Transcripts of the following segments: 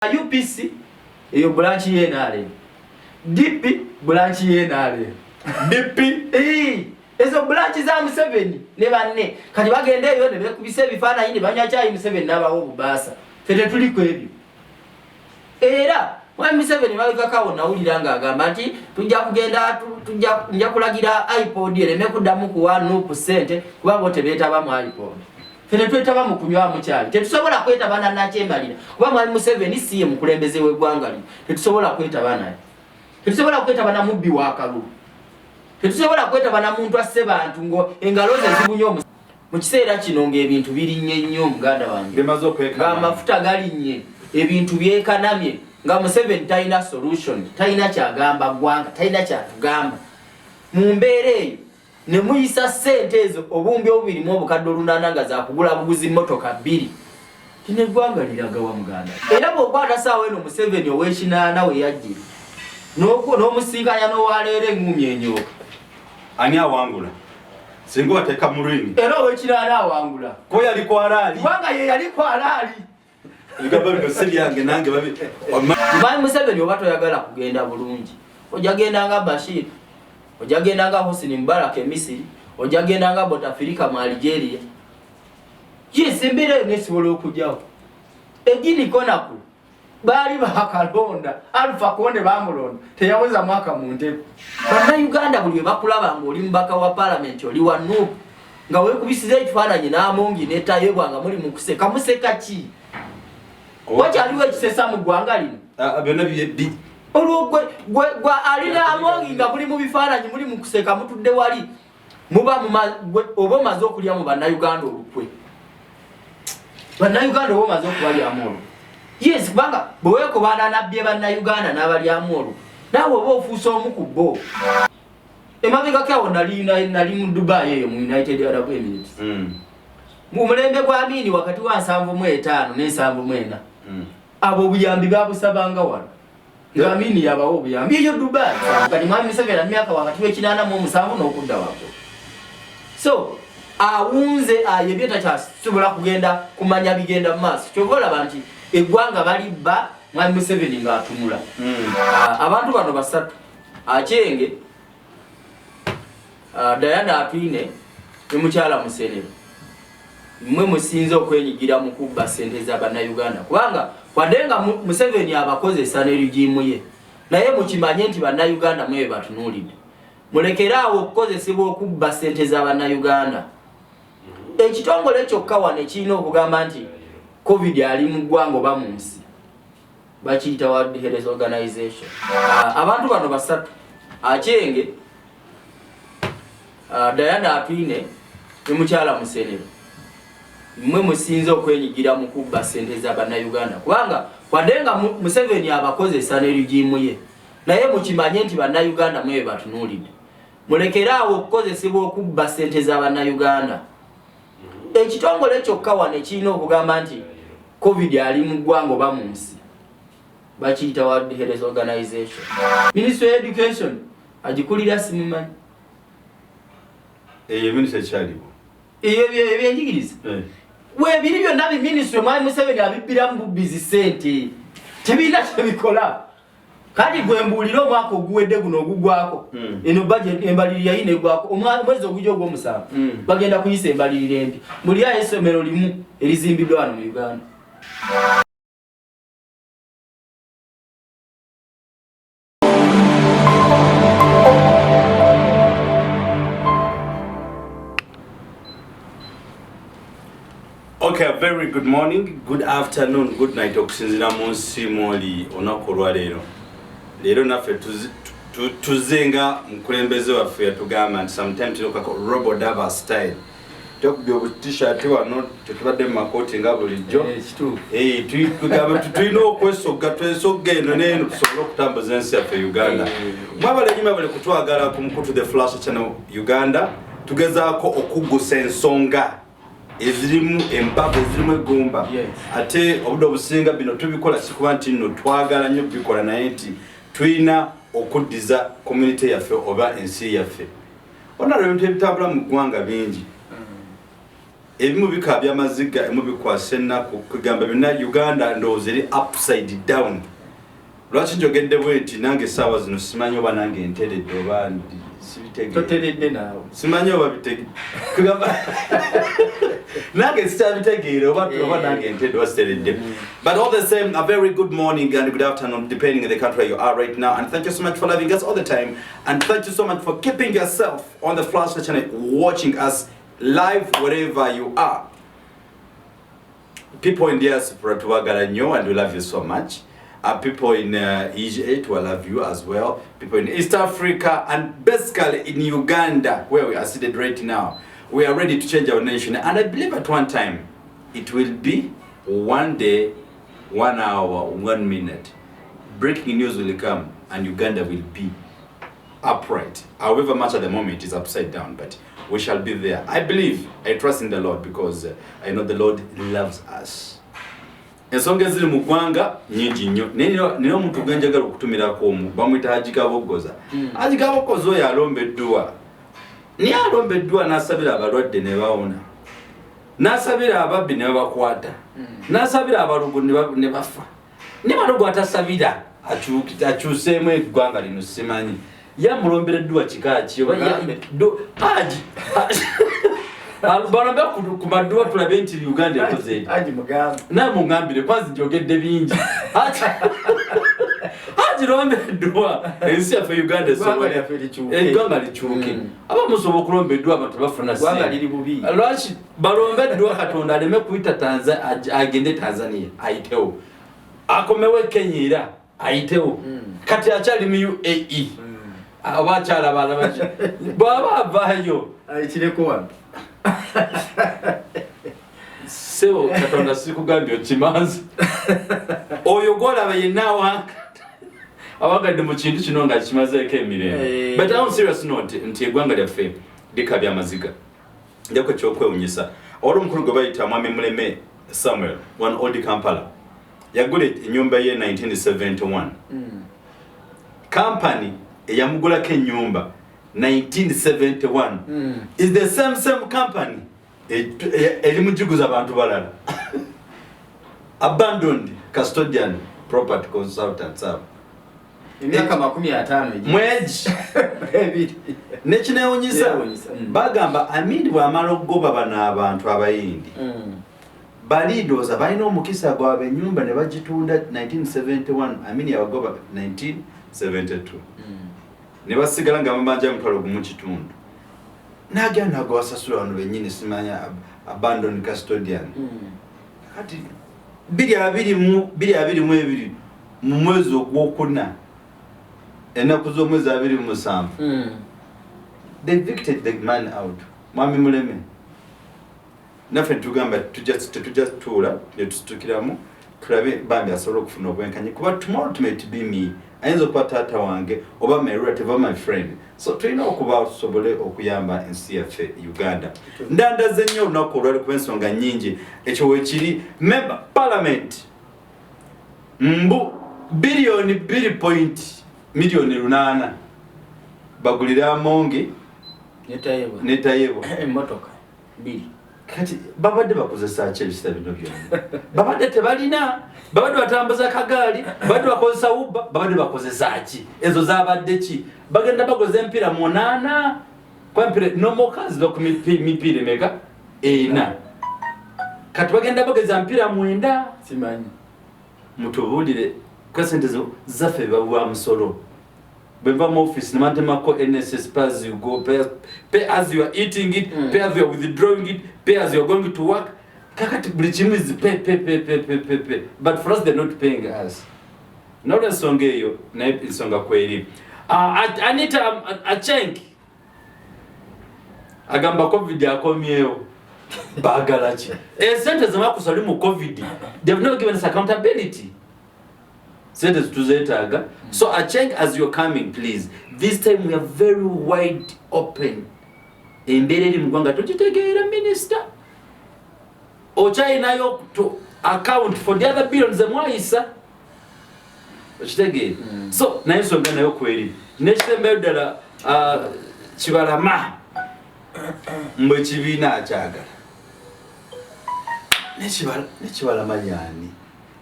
UPC eyo branch yenale DP branch yenale DP ezo branch za Museveni ne banne kati bagende yo ne bekubise bifana yindi banya chai Museveni nabawo bubasa fete tuliko ebyo era wa Museveni babikakawo nawuliranga agamba nti tujja kugenda tujja kulagira iPod eleme kuddamu kuwa NUP sente kuba bote beta ba mu iPod fene twetaba mu kunywa mu kyali tetusobola kwetabana na kyembalira kuba mwali Museveni siye mukulembeze we gwangali tetusobola kwetabana tetusobola kwetabana mubbi wa kalu tetusobola kwetabana muntu asse bantu ngo engalo ze zibunyo mu kiseera kino ng'ebintu birinnye nnyo muganda wange bimaze okwekana amafuta galinnye ebintu byekanamye nga Museveni talina solution talina kyagamba gwanga talina kyatugamba mu mbeera eyo ne muyisa sente ezo obumbi obubiri mu obukadde olunana za kugula buguzi motoka 2 kine gwanga liraga wa muganda era bw'okwata saawa eno Museveni ow'ekinaana we yajjira n'omusinkanya n'owaleera engumi enyoka ani awangula singa wateeka mu lwimi era ow'ekinaana awangula ko yali kwalaali kubanga ye yali kwalaali igamba bino si byange nange babi Museveni oba toyagala kugenda bulungi ojja genda nga Bashir ojja genda nga Hosni Mubarak e Misiri ojja genda nga Bouteflika mu Algeria yes embeera nesobola okujjawo egini konaku baali bakalonda Alpha Konde bamulonda teyaweza mwaka mu nteko Bannayuganda buli bakulaba ng'oli mubaka wa parliament oli wa NUP nga weekubisiza ekifaananyi n'amongi n'etayebwanga muli mu kuseka museka ki wakyaliwo ekisesa mu ggwanga lino byonna byebbi olwo gwe alina amongi nga muli mu bifaananyi muli mu kuseka mutudde wali muba oba omaze okulya mu Bannayuganda olukwe Bannayuganda oba omaze okubalyamu olwo yes kubanga bwe weekobaana nabbye Bannayuganda n'abalyamu olwo naawe oba ofuusa omu ku bo emabegako awo nali mu Dubai eyo mu United Arab Emirates mu mulembe gwa Amini wakati wa 75 ne 74 abo obuyambi babusabanga wano nga Amini yabawo obuyambi eyo Dubai kati mwami Museveni myaka wakati w'ekinaana mu 7 n'okudda wako so awunze ayebye takyasobola kugenda kumanya bigenda mu maaso kyova olaba nti eggwanga balibba mwami Museveni ng'atunula abantu bano basatu Achenge Diana Atwine ne mukyala Musenero mmwe musinze okwenyigira mu kubba sente za Bannayuganda kubanga wadenga Museveni abakozesa n'erigimu ye naye mukimanye nti Bannayuganda mwe batunulidde mulekeraawo okukozesebwa okubba sente za Bannayuganda ekitongole kyokka wane kirina okugamba nti COVID ali mu ggwanga oba mu nsi bakiyita World Health Organization abantu bano basatu Achenge Diana Atwine ne mukyala Musenero mmwe musinze okwenyigira mu kubba sente za Bannayuganda kubanga wadenga Museveni abakozesa n'erigimu ye naye mukimanye nti Bannayuganda mwe batunulidde mulekeraawo okukozesebwa okubba sente za Bannayuganda ekitongole kyokka wane kirina okugamba nti COVID ali mu ggwanga oba mu nsi bakiyita World Health Organization Ministry of Education agikulira simumanyi minister kyaliwo ebyenjigiriza we biri byonna bi ministry mwami Museveni abibbira mu busy sente tebina kyebikola kati gwe mbuulira omwaka oguwedde guno ogugwako eno budget embalirira yine gwako omwezi ogujja ogw'omusanvu bagenda kuyisa embalirira embi buli ayo essomero limu erizimbiddwa wano mu Uganda Okay, very good morning, good afternoon, good night. Okusinzira mu nsi mwoli olunaku olwaleero. Leero naffe tuzenga mukulembeze waffe yatugamba nti sometimes tulokako Robo Dava style. Tokubya obu-t-shirt wano tetubadde mu makooti nga bulijjo. Tulina okwesogga twesogga eno n'eno tusobole okutambuza ensi yaffe Uganda. Mwabale bali kutwagala ku Mukutu the Flash Channel Uganda tugezaako okuggusa ensonga ezirimu empavu ezirimu egumba ate obudde obusinga bino tubikola sikuba nti nno twagala nnyo bikola naye nti tulina okuddiza community yaffe oba ensi yaffe onalwo ebintu ebitambula mu ggwanga bingi ebimu bikabya amaziga emu bikwasa ennaku kugamba byonna Uganda ndowooza eri upside down. Lwaki njogedde bweti nange essaawa zino simanyi oba nange nteredde oba toteredde naawe simanyi oba bitege kugamba nange sikyabitegeere oba nange nteredde oba siteredde. But all the same, a very good morning and good afternoon depending on the country you are right now, and thank you so much for loving us all the time, and thank you so much for keeping yourself on the Flash channel watching us live wherever you are. People in diaspora tuwagala nnyo and we love you so much. People in Egypt will love you as well. People in East Africa and basically in Uganda where we are seated right now. We are ready to change our nation, and I believe at one time it will be 1 day, 1 hour, 1 minute. Breaking news will come and Uganda will be upright. However much at the moment is upside down, but we shall be there. I believe, I trust in the Lord because I know the Lord loves us. Ensonga eziri mu ggwanga nnyingi nnyo. Nina omuntu gwe njagala okutumirako omu bamuyita Hajikabogoza. Hajikabogoza oyo alombeddwa. Niye alombeddwa n'asabira abalwadde ne bawona. N'asabira ababbi ne babakwata. N'asabira abalugu ne bafa. Ne balugu atasabira akyuseemu eggwanga lino simanyi. Yamulombereddwa kika ki oba Haji balombe ku maddwa tulabe nti Uganda ekoze Haji mugambe namugambire kwanza njogedde bingi Haji lombeddwa ensi yaffe Uganda eggwanga likyuke abamusobola okulombeddwa abantu bafuna lwaki balombeddwa Katonda aleme kuyita agende Tanzania ayitewo akomewo Kenya era ayitewo kati akyali mu UAE abakyala balabaki bwaba avaayo ayikireko wano sebo Katonda sikugambye okimanzi oyo gwolaba yenna awagadde mu kintu kino nga kimazeeko emirembe. But on serious note nti eggwanga lyaffe likabya amaziga njako ekyokwewunyisa. Olwo omukulu gwe bayita Mwami Muleme Samuel one old Kampala yagula ennyumba ye 1971 company eyamugulako ennyumba 1971 is the same company eri mujiguza abantu balala abandoned custodian property consultants abo emyaka 50 mweji nekinewunyisa bagamba Amini bw'amala okugoba bano abantu abayindi balidoza balina omukisa gwabwe ennyumba ne bagitunda 1971 Amini yabagoba 1972 ne basigala nga bamanja mutwalo gumu kitundu n'agenda agwasasula wano bennyini simanya abandoned custodian kati 222 mu mwezi ogwokuna ennaku z'omwezi 27 they evicted the man out. Mwami Muleme naffe tugamba tetujja tutuula ne tusitukiramu tulabe bambi asobola okufuna obwenkanyi kuba tomorrow it might be me ayinza okuba taata wange oba my relative oba my friend, so tulina okuba tusobole okuyamba ensi yaffe Uganda. Ndandaze nnyo olunaku olwali kuba ensonga nnyingi ekyo weekiri member parliament mbu bilioni 2.8 bagulira Amongi netayebwa emotoka 2 kati babadde bakozesa ki ebisita bino byonna babadde tebalina babadde batambuza kagaali babadde bakozesa Uber babadde bakozesa ki ezo zabadde ki bagenda bagoza empira 8 kwa empira nomokazi mipira mega ena kati bagenda bageza mpira 9 simanyi mutubulire kwa sente zaffe bawa musolo bemba mu office namantemako NSS pass you go pay as you are eating it, pay as you are withdrawing it, pay as you are going to work. Kakati buli kimu is pay. But for us they're not paying us. Not a song eyo na ensonga kweri. Anita Achenki agamba COVID akomyeyo bagala ki sente zamakusali mu COVID, they have not given us accountability. Sente tuzeetaga. So Achenki, as you're coming, please, this time we are very wide open. Embeereri mugwanga tugitegeera minister okyayinayo to account for the other billions emwayisa okitegeera. So naye ensonga nayo kweri nekitembeyo ddala Kibalama mbwe kibiina akyagala Nechibala manyani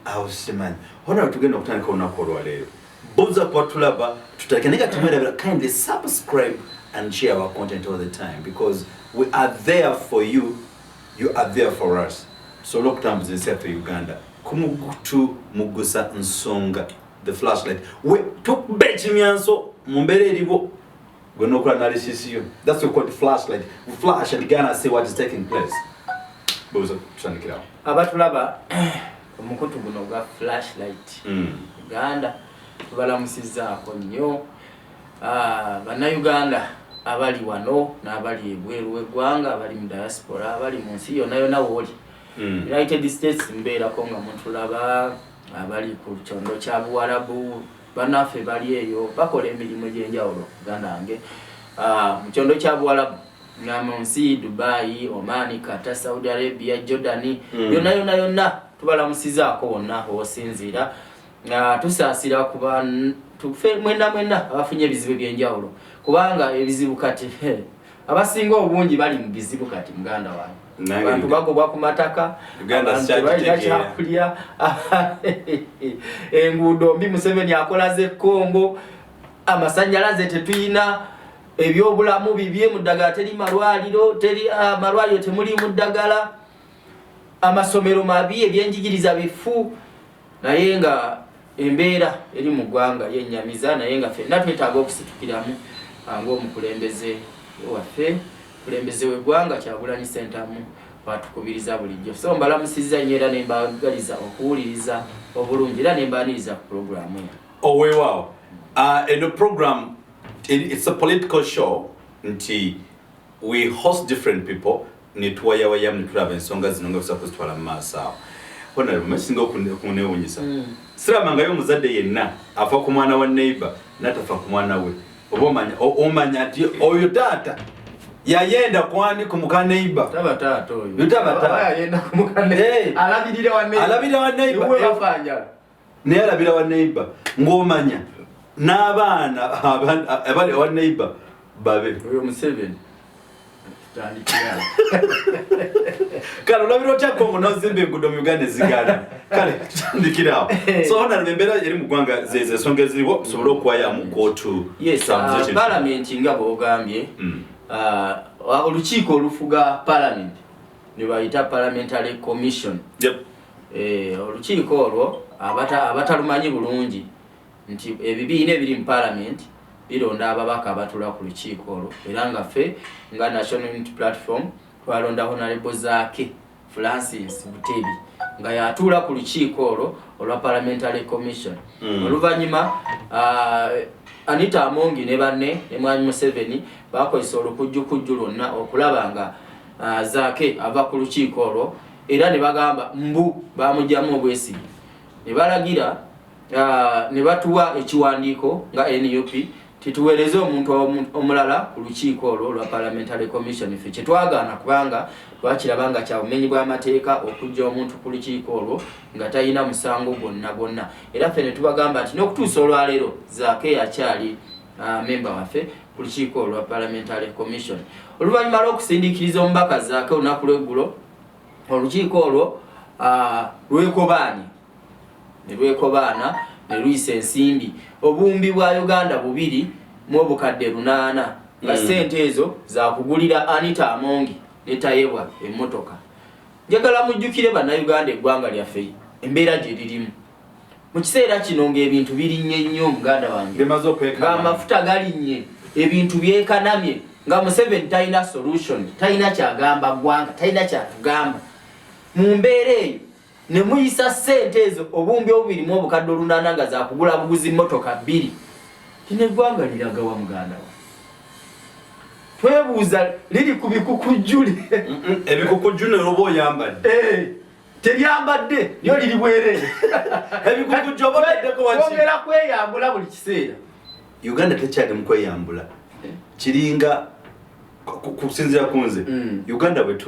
awusimani hona tugenda okutandika olunaku olwaleero boza kwatulaba tutakeneka tumwera kindly subscribe and share our content all the time because we are there for you, you are there for us. So lokutambuza ensi yaffe Uganda kumugutu mugusa nsonga the flashlight we tukube ekimyanso mu mbeera eriwo gwe nokola analysis yo. That's what we call the flashlight. We flash and Ghana see what is taking place. Boza tutandikirawo abatulaba omukutu guno gwa flashlight Uganda tubalamusizaako nnyo bannayuganda abali wano n'abali ebweru w'eggwanga abali mu diaspora abali mu nsi yonna yonna wooli United States mbeerako nga mutulaba abali ku kyondo kya Buwarabu bannaffe bali eyo bakola emirimu egy'enjawulo gandange mu kyondo kya Buwarabu nga mu nsi Dubai, Oman, Qatar, Saudi Arabia, Jordan yonna yonna tubalamusizaako wonna osinziira tusaasira kuba tufe mwenda abafunye ebizibu by'enjawulo kubanga ebizibu kati abasinga obungi bali mu bizibu kati muganda wange abantu bagobwa ku mataka kyakulya enguudo mbi Museveni akola ze Kongo amasannyalaze tetuyina ebyobulamu bibye mu ddagala teri malwaliro teri malwaliro temuli mu ddagala amasomero mabi ebyenjigiriza bifu naye nga embeera eri mu ggwanga yennyamiza naye nga ffenna twetaaga okusitukiramu ng'omukulembeze waffe kulembeze w'eggwanga Kyagulanyi Ssentamu batukubiriza bulijjo so mbalamusizza nnyo era ne mbagaliza okuwuliriza obulungi era ne mbaaniriza ku programu wow. In the program it's a political show nti we host different people nituwayawayamu nitulaba ensonga zino nga busa kuzitwala mu maaso awo hona masinga okuneewunyisa siramangayo omuzadde yenna afa ku mwana wa neighbor natafa ku mwana we oba omanya nti oyo taata yayenda kwani ku muka neighbor taba taata oyo yayenda ku muka neighbor alabirira wa neighbor naye alabira wa neighbor ng'omanya n'abaana abali wa neighbor babe oyo Museveni kale olabira otya Kongo n'ozimba enguudo mu Uganda ezigala kale tutandikirawo so hona embeera eri mu ggwanga zezo ensonga eziriwo tusobole okuwayamu kootu parliament nga bw'ogambye olukiiko olufuga parliament ne bayita parliamentary commission olukiiko olwo abatalumanyi bulungi nti ebibiina ebiri mu parliament bironda ababaka abatula ku lukiiko olwo era nga ffe nga National Unity Platform twalonda Honorable Zaake Francis Butebi nga yatuula ku lukiiko olwo olwa Parliamentary Commission oluvannyuma Anita Amongi ne banne ne Mwami Museveni bakozesa olukujjukujju lwonna okulaba nga Zaake ava ku lukiiko olwo era ne bagamba mbu bamugyamu obwesige ne balagira ne batuwa ekiwandiiko nga NUP tituweereze omuntu omulala ku lukiiko olwo lwa Parliamentary Commission ffe kyetwagaana kubanga twakirabanga kya bumenyi bw'amateeka okujja omuntu ku lukiiko olwo nga talina musango gwonna era ffe ne tubagamba nti n'okutuusa olwaleero Zaake yakyali memba waffe ku lukiiko olwa Parliamentary Commission oluvannyuma lw'okusindiikiriza omubaka Zaake olunaku lw'eggulo olukiiko olwo lwekobaana ne luyisa ensimbi obuwumbi bwa Uganda 2 mu obukadde 8 nga ssente ezo za kugulira Anita Amongi ne tayebwa emmotoka njagala mujjukire bannayuganda eggwanga lyaffe embeera gye lirimu mu kiseera kino ng'ebintu birinnye nnyo muganda wange ng'amafuta galinnye ebintu byekanamye nga Museveni talina solution talina kyagamba ggwanga talina kyatugamba mu mbeera eyo ne muyisa ssente ezo obumbi 2 mu obukadde 8 nga za kugula buguzi mmotoka 2 kino eggwanga liragawa muganda wa twebuuza liri ku bikukujjule ebikukujjule oba oyambadde teryambadde lyo liri bwereere ebikukujja oba oteddeko wongera kweyambula buli kiseera Uganda tekyali mu kweyambula kiringa kusinzira ku nze Uganda bwe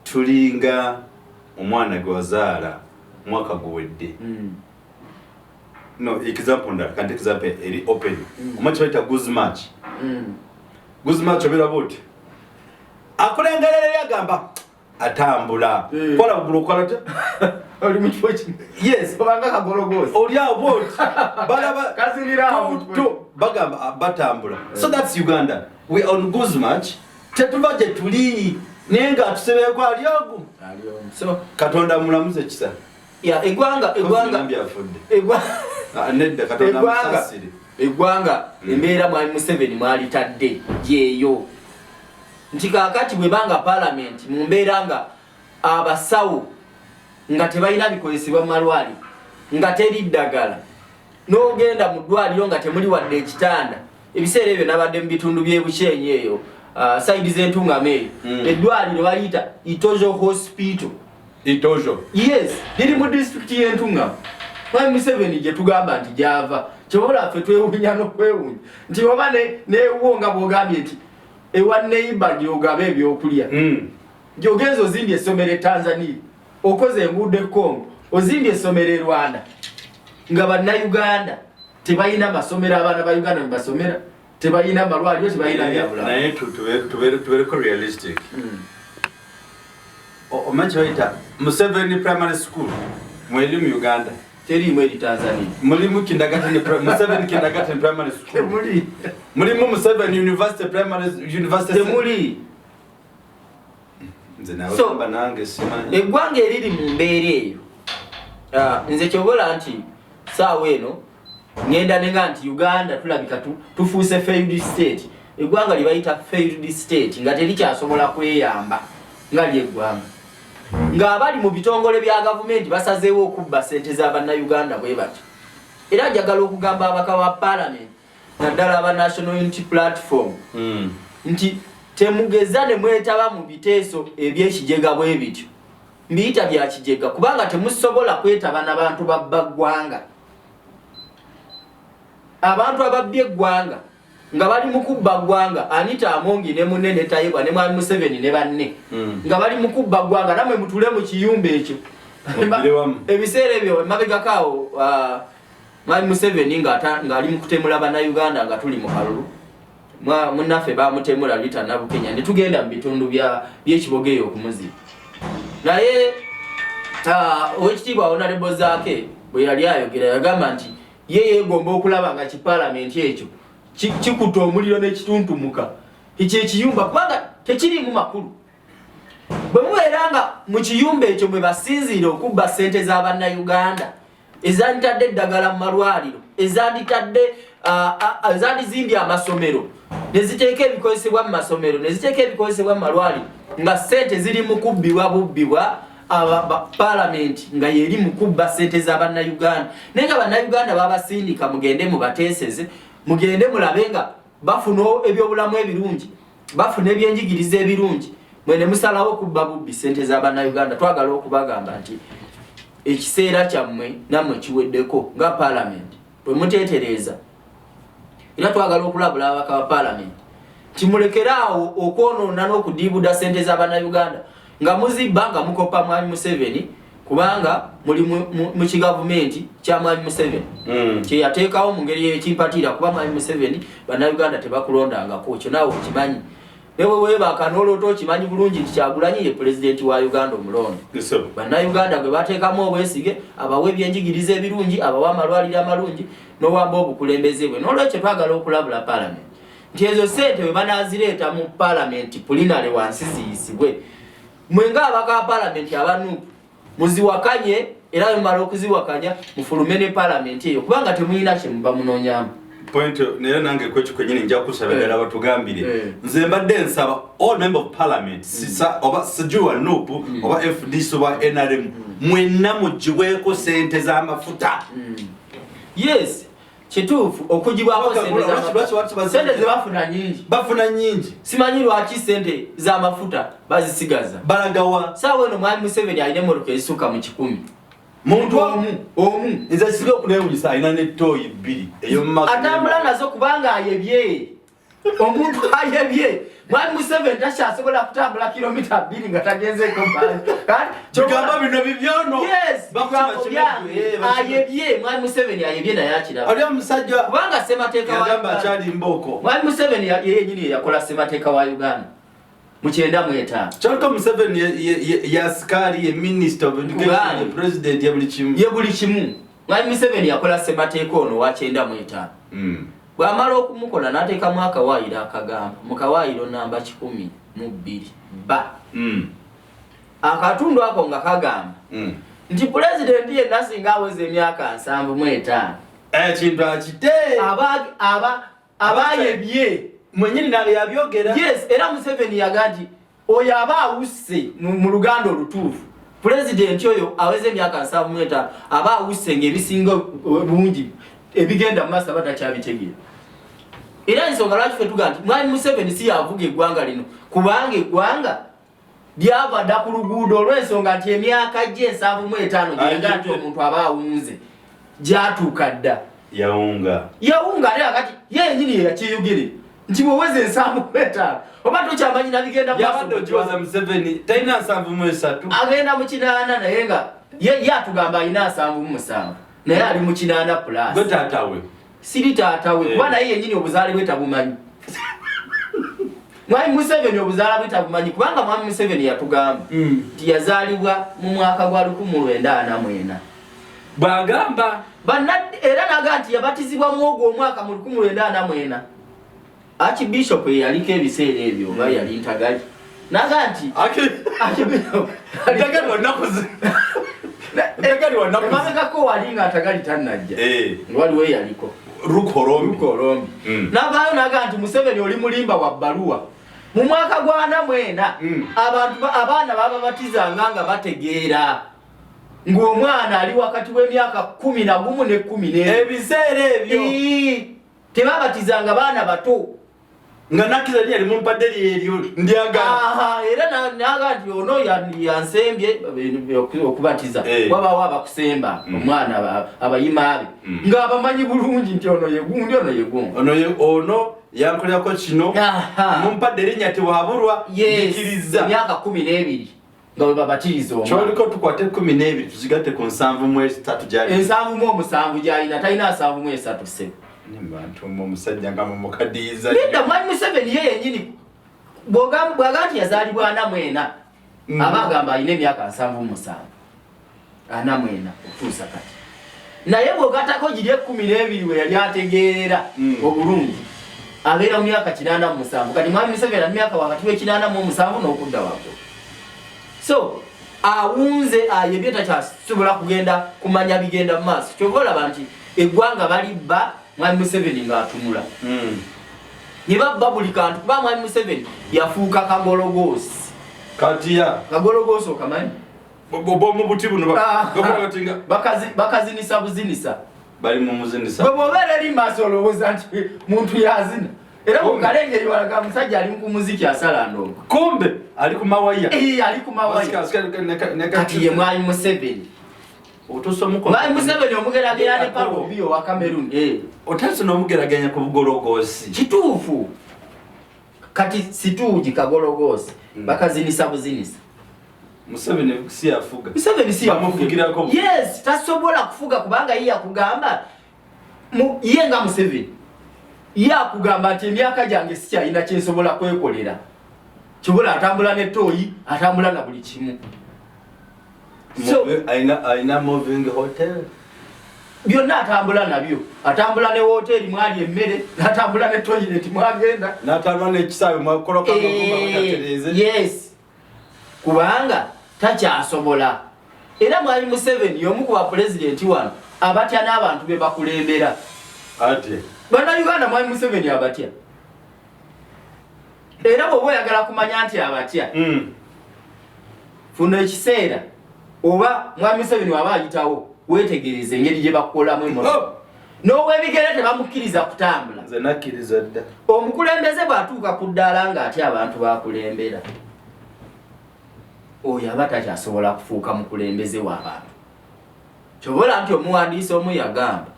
tulinga omwana gwe wazaala mwaka guwedde no example ndala kanti example eri open omuch baita Guzmatch obera boti akulengerera yagamba atambula kola bulokola oli mu kifo kino yes obanga kagologosi oli awo balaba kazinira bagamba batambula so that's Uganda we on good match tetuva je tuli nenga tusebeko aliogu so katonda mulamuze kisa ya egwanga nedda katonda musasiri egwanga embeera mwali Museveni mwali tadde yeyo nti kakati bwe banga parliament mu mbeera nga abasawo nga tebalina bikozesebwa mu malwali nga teri ddagala n'ogenda mu ddwaliro nga temuli wadde ekitanda ebiseera ebyo nabadde mu bitundu by'ebukyenyi eyo saidi z'entungameeyo eddwaliro baliyita Itojo hospital yes liri mu district y'entungamo mwami Museveni gye tugamba nti gyava kyobola ffe twewunya n'okwewunya nti oba neewonga bw'ogambye nti ewa neighbor gy'ogaba ebyokulya gy'ogenza ozimbye essomero e Tanzania okoze enguudo e Congo ozimbye essomero e Rwanda nga bannayuganda tebalina masomero abaana ba Uganda mwe basomera tebalina malwaliro tebalina byabulamu naye tubeereko realistic omanyi bayita Museveni primary school mweri mu Uganda terimu eri Tanzania mulimu Museveni kindergarten primary school mulimu Museveni university primary university temuli so eggwanga eriri mu mbeera eyo nze kyobola nti saawa eno ngenda nenga nti Uganda tulabika tufuuse failed state eggwanga libayita failed state nga terikyasobola kweyamba nga lyeggwanga nga abali mu bitongole bya gavumenti basazeewo okubba ssente z'abannayuganda bwe bati era njagala okugamba abaka ba parliament naddala aba National Unity Platform nti temugeza ne mwetaba mu biteeso eby'ekijega bwe bityo mbiyita bya kijega kubanga temusobola kwetaba n'abantu babba ggwanga abantu ababbye eggwanga nga bali mukubba ggwanga Anita Amongi ne munene Tayibwa ne mwami Museveni ne banne nga bali mukubba ggwanga namwe mutule mu kiyumba ekyo ebiseera ebyo mabegakaawo mwami Museveni nga ali mukutemula bannayuganda nga tuli mu kalulu munnaffe bamutemula lita nabukenya ne tugenda mu bitundu by'ekibogeyo okumuziba naye owekitiibwa Honorable Zaake bwe yali ayogera yagamba nti ye yeegomba okulaba nga kipalamenti ekyo kikuta omuliro n'ekituntumuka ekyo ekiyumba kubanga tekirimu makulu bwe mubeera nga mu kiyumba ekyo mwe basinziire okubba ssente z'abannayuganda ezanditadde eddagala mu malwaliro ezandizimbye amasomero neziteeka ebikozesebwa mu masomero neziteeka ebikozesebwa mu malwaliro nga ssente ziri mu kubbibwa bubbibwa parliament nga yeri mu kubba ssente z'abannayuganda naye nga bannayuganda babasindika mugende mubateeseze mugende mulabe nga bafuna ebyobulamu ebirungi bafuna ebyenjigiriza ebirungi mwene musalawo okubba bubbi ssente z'abannayuganda twagala okubagamba nti ekiseera kyammwe nammwe kiweddeko nga parliament bwe muteetereza era twagala okulabula abaka ba parliament timulekeraawo okwonoona n'okudiibuda ssente z'abannayuganda nga muzibba nga mukopa mwami Museveni kubanga muli mu kigavumenti kya mwami Museveni kye yateekawo mu ngeri y'ekimpatira kuba mwami Museveni bannayuganda tebakulondangako ekyo naawe okimanyi newe weebaka n'olwota okimanyi bulungi nti Kyagulanyi ye pulezidenti wa Uganda omulonde bannayuganda gwe bateekamu obwesige abawa ebyenjigiriza ebirungi abawa amalwaliro amalungi n'owamba obukulembeze bwe n'olwekyo twagala okulabula parliament nti ezo ssente bwe banaazireeta mu parliament pulinale wansi ziyisibwe mwe ng'abaka parliament aba NUP muziwakanye era bwe mumala okuziwakanya mufulume ne parliament eyo kubanga temulina kye muba munoonyamu point nera nange kwekyo kwenyini nja kusaba ddala batugambire nze mbadde nsaba all member of parliament sisa oba sijua NUP oba FDC oba NRM mwenna mugibweko ssente z'amafuta yes kituufu okugibwako ssente bafuna nyingi simanyi lwaki ssente z'amafuta bazisigaza balagawa saawa eno mwami Museveni alina emmotoka ezisuka mu 100 muntu omu nze siri okunewunyisa alina n'ettooyi 2 atambula nazo kubanga ayebye omuntu ayebye mwami Museveni takyasobola kutambula kilomita 2 nga tagenzeeko bigamba bino bibyono ayebye mwami Museveni ayebye naye akiraba ali omusajja kubanga ssemateeka yagamba akyali mbooko mwami Museveni yenyini yakola ssemateeka wa Uganda mu 95 Kyalika Museveni ya askari ye minister of education ye president ya buli kimu Mwami Museveni yakola Ssemateeka ono wa 95 bw'amala okumukola n'ateeka mu akawaayiro akagamba mu kawaayiro namba 12 ba akatundu ako nga kagamba nti pulezidenti yenna singa aweza emyaka 75 ekintu akite abayebye mwenyini nabe yabyogera yes era Museveni yaga nti oyo aba awusse mu luganda olutuufu pulezidenti oyo aweza emyaka 75 aba awusse ng'ebisinga bungi ebigenda mu maaso abatakyabitegera era ensonga lwaki ffe tuga nti Mwami Museveni si yavuga eggwanga lino kubanga eggwanga lyava dda ku luguudo olw'ensonga nti emyaka gye 75 gyenga nti omuntu aba awunze gyatuuka dda yawunga ate akati yennyini yakiyogere nti bweweze 75 oba tokyamanyi nabigenda yabaddookiwaza Museveni talina 73 agenda mu 8 naye nga ye atugamba alina 77 naye ali mu 8 plus gwe taatawe siri taatawe kuba naye yennyini obuzaale bwe tabumanyi Mwami Museveni obuzaala bwe tabumanyi kubanga Mwami Museveni yatugamba nti yazaalibwa mu mwaka gwa 1944 bw'agamba era naga nti yabatizibwa mu ogwo omwaka mu 1944 Archbishop yaliko ebiseera ebyo oba yali ntagali naga nti emabegako wali nga ntagali tannajja waliwo yaliko Rukolombi navaayo naga nti Museveni oli mulimba wa bbaluwa mu mwaka gwa 44 abaana bababatizanga nga bategeera ng'omwana ali wakati w'emyaka 11 ne 12 ebiseera ebyo tebabatizanga baana bato nga nakiza yali mumpadde lyeryo ndyaga era naga nti ono yansembye okubatiza wabawo abakusemba omwana abayimaabe ng'abamanyi bulungi nti ono yegundi ono yankolerako kino mumpadde erinnya tewabulwa Kirizza emyaka 12 nga bwe babatiriza omwana kyoliko tukwate 12 tuzigatte ku 73 gyali 77 gyalina talina 73 se bantu omusajja nga mumukadiiza Linda Mwami Museveni ye yennyini bw'aga nti yazaalibwa 44 aba agamba alina emyaka 77 44 okutuusa kati naye bw'ogatako giri 12 we yali ategeera obulungi abeera mu myaka 87 kati Mwami Museveni ali myaka wakati we87 n'okudda waggulu so awunze ayebye takyasobola kugenda kumanya bigenda mu maaso kyova olaba nti eggwanga balibba Mwami Museveni ng'atunula ne babba buli kantu kuba Mwami Museveni yafuuka kagologoosi katiya kagologoosi okamanyi bomu buti buno bakazinisa buzinisa bali mu muzinisa bwe bw'obeera eri maaso olowooza nti muntu yazina era mukalengeri walaga musajja ali ku muziki asala ndongo kumbe ali ku mawaya ali ku mawaya kati ye Mwami Museveni Mwami Museveni omugeraganya ne Paul Obiyo wa Cameroon otanso n'omugeraganya ku bugologoosi kituufu kati situugi kagologoosi bakazinisa buzinisa Museveni si yafuga bamufugirako yes tasobola kufuga kubanga ye yakugamba ye nga Museveni ye akugamba nti emyaka gyange sikyalina kyensobola kwekolera kibola atambula ne toyi atambula na buli kimu so aina moving hotel byonna atambula nabyo atambula ne hoteli mwali emmere atambula ne toilet mwagenda natambula ne kisaawe mwakoloka yes kubanga takyasobola era Mwami Museveni y'omu ku bapulezidenti wano abatya n'abantu be bakulembera ate bannayuganda Mwami Museveni abatya era bw'oba oyagala kumanya nti abatya funa ekiseera oba Mwami Museveni waba ayitawo wetegereze engeri gye bakukolamu emotoka n'ow'ebigere tebamukkiriza kutambula nze nakkiriza dda omukulembeze bw'atuuka ku ddaala ng'atya abantu bakulembera oyo aba takyasobola kufuuka mukulembeze w'abantu kyobola nti omuwandiisi omu yagamba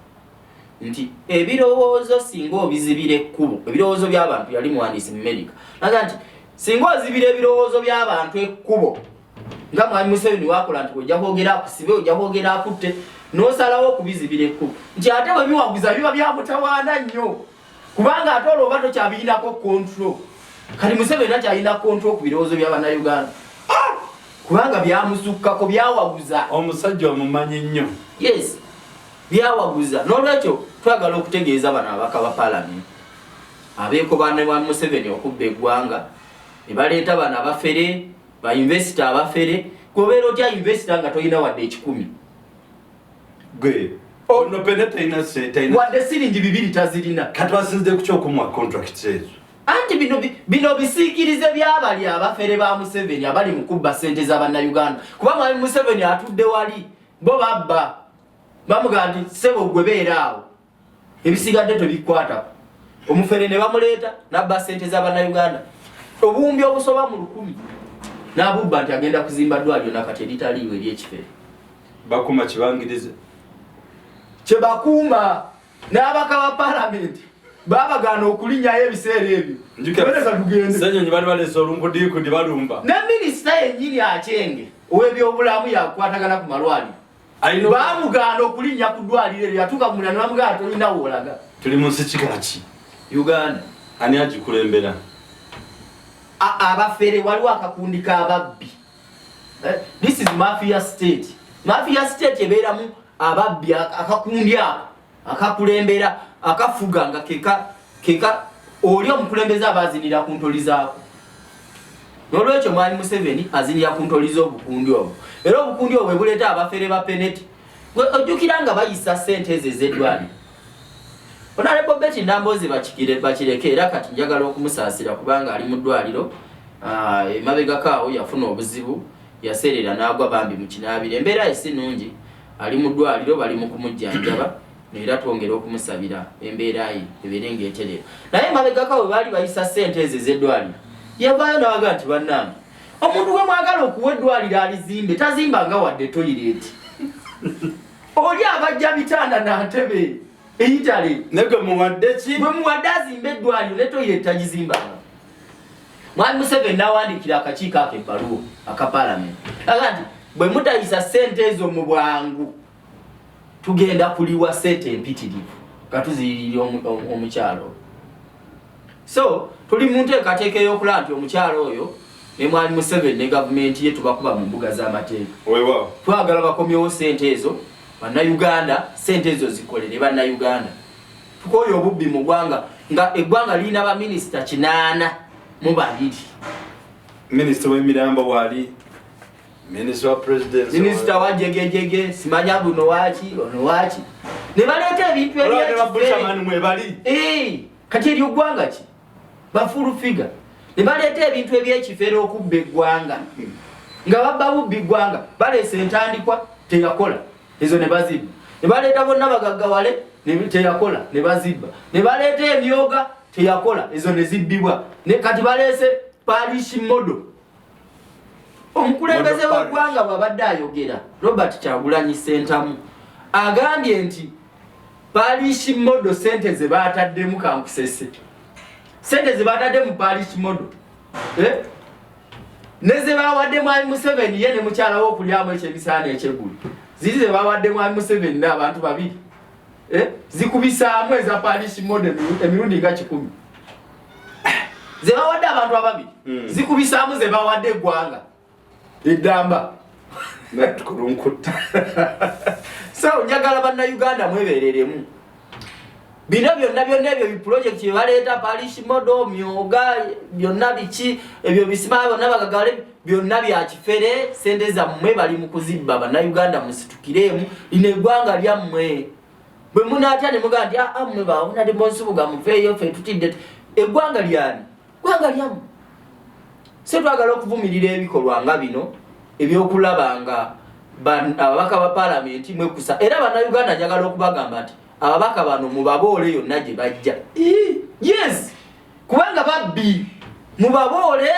nti ebirowoozo singa obizibira ekkubo ebirowoozo by'abantu yali muwandiisi mu America naga nti singa ozibira ebirowoozo by'abantu ekkubo nga Mwami Museveni wakola nti ojja kwogera akusibe ojja kwogera akutte n'osalawo okubizibira ekkubo nti ate bwe biwaguza biba byamutawaana nnyo kubanga ate olwo oba tokyabirinako control kali Museveni akyalina control ku birowoozo by'Abannayuganda kubanga byamusukkako byawaguza omusajja omumanyi nnyo. Yes, byawaguza. N'olwekyo twagala okutegeeza bano abaka ba parliament abeekobane wa Museveni okubba eggwanga ne baleeta bano abafere ba investor abafere kubeera otya investor nga toyina wadde 10 gwe ono peneta ina sente wadde siringi 2 tazirina katwasinze ku kyokumwa contract ezo. Anti bino bisiikirize by'abali abafere ba Museveni abali mu kubba ssente z'Abannayuganda kubanga Museveni atudde wali bo babba bamugamba nti sebo gwe beera awo ebisigadde tobikwata. Omufere ne bamuleeta n'abba ssente z'Abannayuganda obuwumbi obusoba mu 1000 n'abubba nti agenda kuzimba ddwaliro nakati eritaliiwo ery'ekifere. Bakuma kibangirize kye bakuuma n'abaka ba palamenti babagaana okulinnyayo ebiseera ebyo. Ssenyonyi bali baleese olumbudiiku ndi balumba ne minisita yennyini Achenge ow'ebyobulamu yakwatagana ku malwaliro bamugaana okulinnya ku ddwaliro eryo yatuuka ku mulyango bamugamba tolina woolaga. tuli mu nsi kikaki Uganda ani agikulembera? Abafere waliwo akakundi k'ababbi. This is mafia state. Mafia state ebeeramu ababbi akakundi ako akakulembera akafuga nga keka oli omukulembeze abazinira ku ntoli zaako. N'olwekyo mwali Museveni azinira ku ntoli z'obukundi obwo. Era obukundi obwo buleeta abafere ba peneti. Ojjukira nga bayisa ssente ezo ez'eddwaliro. Honorable Betty Ndambozi bakireke era kati njagala okumusaasira kubanga ali mu ddwaliro. Emabega kaawo yafuna obuzibu yaserera n'agwa bambi mu kinaabiro. Embeera esi nnungi ali mu ddwaliro bali mu kumujjanjaba era twongera okumusabira embeera ye ebeere ng'eterera. Naye emabega kaawo baali bayisa ssente ezo ez'eddwaliro. Yavaayo n'abaga nti bannange omuntu gwe mwagala okuwa eddwaliro alizimbe tazimbanga wadde toyireeti. Oli abajja bitanda na ntebe Italy nego muwadde ki bwe muwadde azimbe eddwaliro ne toyireeti tagizimbanga. Mwami Museveni n'awandiikira akakiiko ako ebbaluwa aka palamenti aga nti bwe mutayisa ssente ezo mu bwangu tugenda kuliwa ssente empitirivu katuziyirire omukyalo. So tuli mu nteekateeka ey'okulaba nti omukyalo oyo ne Mwami Museveni ne gavumenti ye tubakuba mu mbuga z'amateeka. Twagala bakomyewo ssente ezo bannayuganda ssente ezo zikolere bannayuganda. Tukooye obubbi mu ggwanga nga eggwanga lirina baminisita 8 mu 2. Minisita w'emirambo wali minisita wa president minisita wa jegejege simanya buno waki ono waki ne baleeta ebintu ebyekifere kati eryo ggwanga ki bafulu figa ne baleeta ebintu ebyekifere okubba eggwanga nga babba bubbi ggwanga baleese entandikwa teyakola ezo ne bazibba ne baleeta bonna bagaggawale teyakola ne bazibba ne baleeta ebyoga teyakola ezo ne zibbibwa ne kati baleese parish modo. Omukulembeze w'eggwanga bw'abadde ayogera Robert Kyagulanyi Ssentamu agambye nti parish modo ssente ze baataddemu kankusese ssente ze baatadde mu parish modo ne ze bawadde Mwami Museveni ye ne mukyala we okulyamu ekyebisaana ekyeggulo ziri ze bawadde Mwami Museveni n'abantu 2 zikubisaamu eza parish modo emirundi nga 10 ze bawadde abantu 2 zikubisaamu ze bawadde eggwanga edamba natukulunkuta. So njagala bannayuganda mwebereremu bino byonna ebyo biprojekiti baleeta parish modo myoga byonna biki ebyo bisima bonna bagagale byonna bya kifere ssente zammwe bali mu kuzibba bannayuganda musitukiremu lino eggwanga lyammwe bwe munaatya ne mugaa nti mmwe baawona ndi Nsubuga muveeyo ffe tutidde eggwanga lyani ggwanga lyammwe. Se twagala okuvumirira ebikolwa nga bino ebyokulaba nga ababaka ba palamenti mwekusa era bannayuganda njagala okubagamba nti ababaka bano mubaboole yonna gye bajja. Yes kubanga babbi mubaboole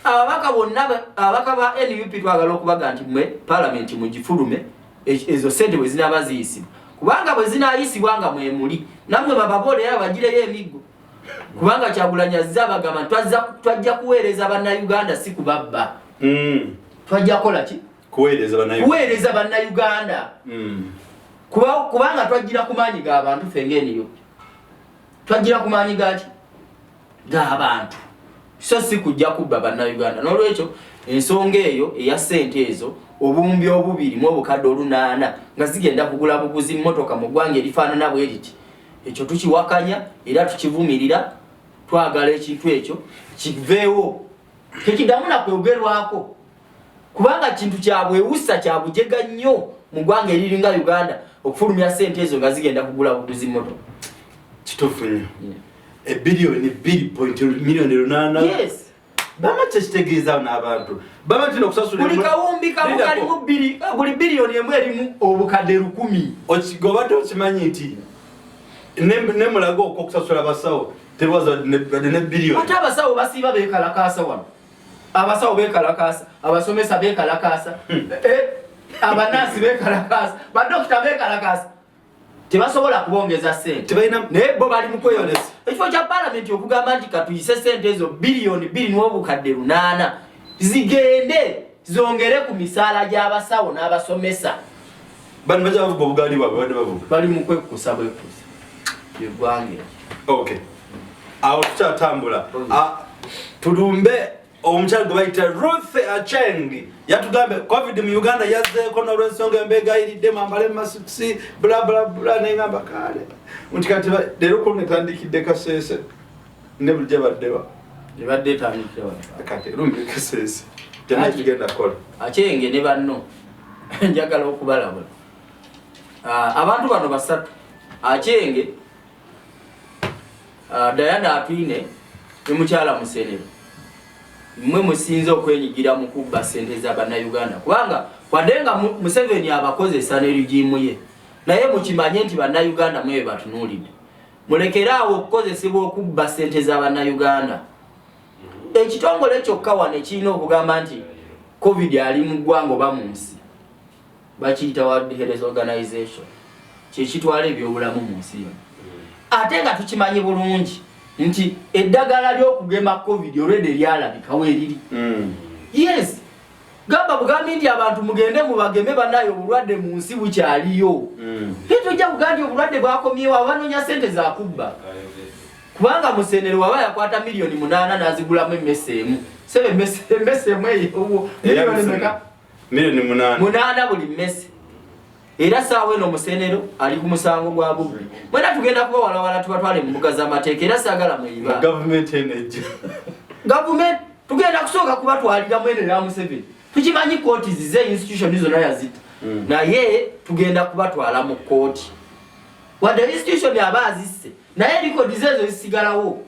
ababaka bonna ababaka ba NUP twagala okubaga nti mwe palamenti mugifulume ezo ssente bwe zinaaba ziyisibwa kubanga bwe zinaayisibwa nga mwe muli nammwe bababoole era bagireyo emiggo kubanga Kyagulanyi azze abagamba twajja kuweereza bannayuganda si kubabba. Twajja kola ki? Kuweereza bannayuganda. Kubanga twajjira ku maanyi g'abantu ffe ng'eniyo. Twajjira ku maanyi gaki? G'abantu. so si kujja kubba bannayuganda. N'olwekyo ensonga eyo eya ssente ezo obumbi obubiri mu obukadde 8 nga zigenda kugula buguzi mmotoka mu ggwanga erifaanana bwe riti, ekyo tukiwakanya era tukivumirira. Twagala ekintu ekyo kiveewo, tekiddamu na kwogerwako, kubanga kintu kyabwewusa kyabujega nnyo mu ggwanga eriringa Uganda okufulumya ssente ezo nga zigenda kugula buguzi mmotoka. Kituufu nnyo. Ebbiliyoni 2.8 yes. Bama kyekitegeeza n'abantu bama tina okusasula buli kawumbi kamu kalimu buli biliyoni emu erimu obukadde 1000. Okigobadde okimanyi nti ne mulago okusasula abasawo tebaza ne biliyoni. Ate abasawo basiiba beekalakaasa wano, abasawo beekalakaasa, abasomesa beekalakaasa, abanaasi beekalakaasa, badokita beekalakaasa, tebasobola kubongeza ssente naye bo bali mu kweyolesa. Ekifo kya palamenti okugamba nti katuyise ssente ezo biliyoni 2.8 zigende zongere ku misaala gy'abasawo n'abasomesa. Bano bajja bavuga obugaali bwabwe badde bavuga bali mu kwekusa bwekusa yeggwange. Okay, awo tukyatambula. Tulumbe omukyala gwe bayita Ruth Acheng yatugambe covid mu Uganda yazzeeko n'olw'ensonga embeega iriddemu ambale masiksi bla bla bla n'engamba kale nti kati leero kuno etandikidde Kasese ne bulijja baddewa ebadde etandikira kati rumbe Kasese jana kigenda kola Achenge ne banno njagala okubalabula abantu bano basatu Achenge, Diana Atwine ne mukyala Musenero mmwe musinze okwenyigira mu kubba ssente z'Abannayuganda kubanga wadenga Museveni abakozesa n'erigimu ye naye mukimanye nti Bannayuganda mwe batunuulidde mulekeraawo okukozesebwa okubba ssente z'Abannayuganda. Ekitongole kyokka wano ekirina okugamba nti covid ali mu ggwanga oba mu nsi bakiyita World Health Organization kyekitwala ebyobulamu mu nsi yonna. Ate nga tukimanyi bulungi nti eddagala ly'okugema covid olwedde lyalabikawo eriri. Yes, gamba bugambi nti abantu mugende mubageme bannayo obulwadde mu nsi bukyaliyo. Tojja kugamba obulwadde bwakomyewo abanoonya ssente za kubba. Kubanga Musenero waba yakwata miliyoni 8 n'azigulamu emmese emu. Sebe emmese emu eyo miliyoni meka? Miliyoni 8 buli mmese. Era saawa eno Musenero ali ku musango gwa bubbi. Mwena tugenda kuba wala tubatwale mu mbuga z'amateeka era saagala muyiba. Government energy. Government tugenda kusooka kubatwalira mwene ya Museveni. Tukimanyi kooti zize institution zonna yazita. Naye tugenda kubatwala mu kooti. Wadde institution aba azisse naye likodi zezo zisigalawo.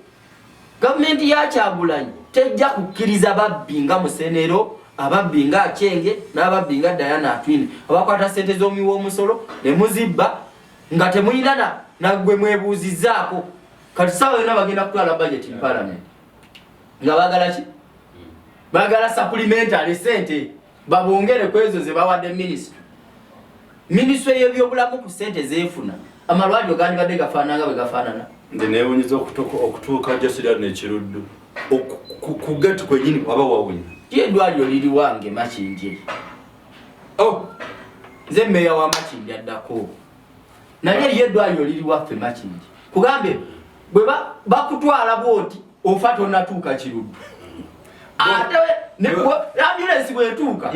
Government ya Kyagulanyi tejja kukkiriza babbi nga Musenero, ababbi nga Achenge n'ababbi nga Diana Atwine abakwata ssente z'omuwi w'omusolo ne muzibba nga temuyina nagwe mwebuuzizzaako. Kati saawa yonna bagenda kutwala budget in parliament nga baagala ki? Baagala supplementary ssente babongere ku ezo ze bawadde minisitule y'ebyobulamu ku ssente zeefuna. Amalwaliro gandibadde gafaanana nga bwe gafaanana. Neewunyiza okutuuka Josira n'ekiruddu ku gati kwenyini waba wawunya. Eddwaliro liri wange Makindye. Nze mmeeya wa Makindye addako. Naye eriyo eddwaliro liri waffe Makindye. Kugambe bwe bakutwala bwoti ofa tonnatuuka Kiruddu. Ate ambulance bw'etuuka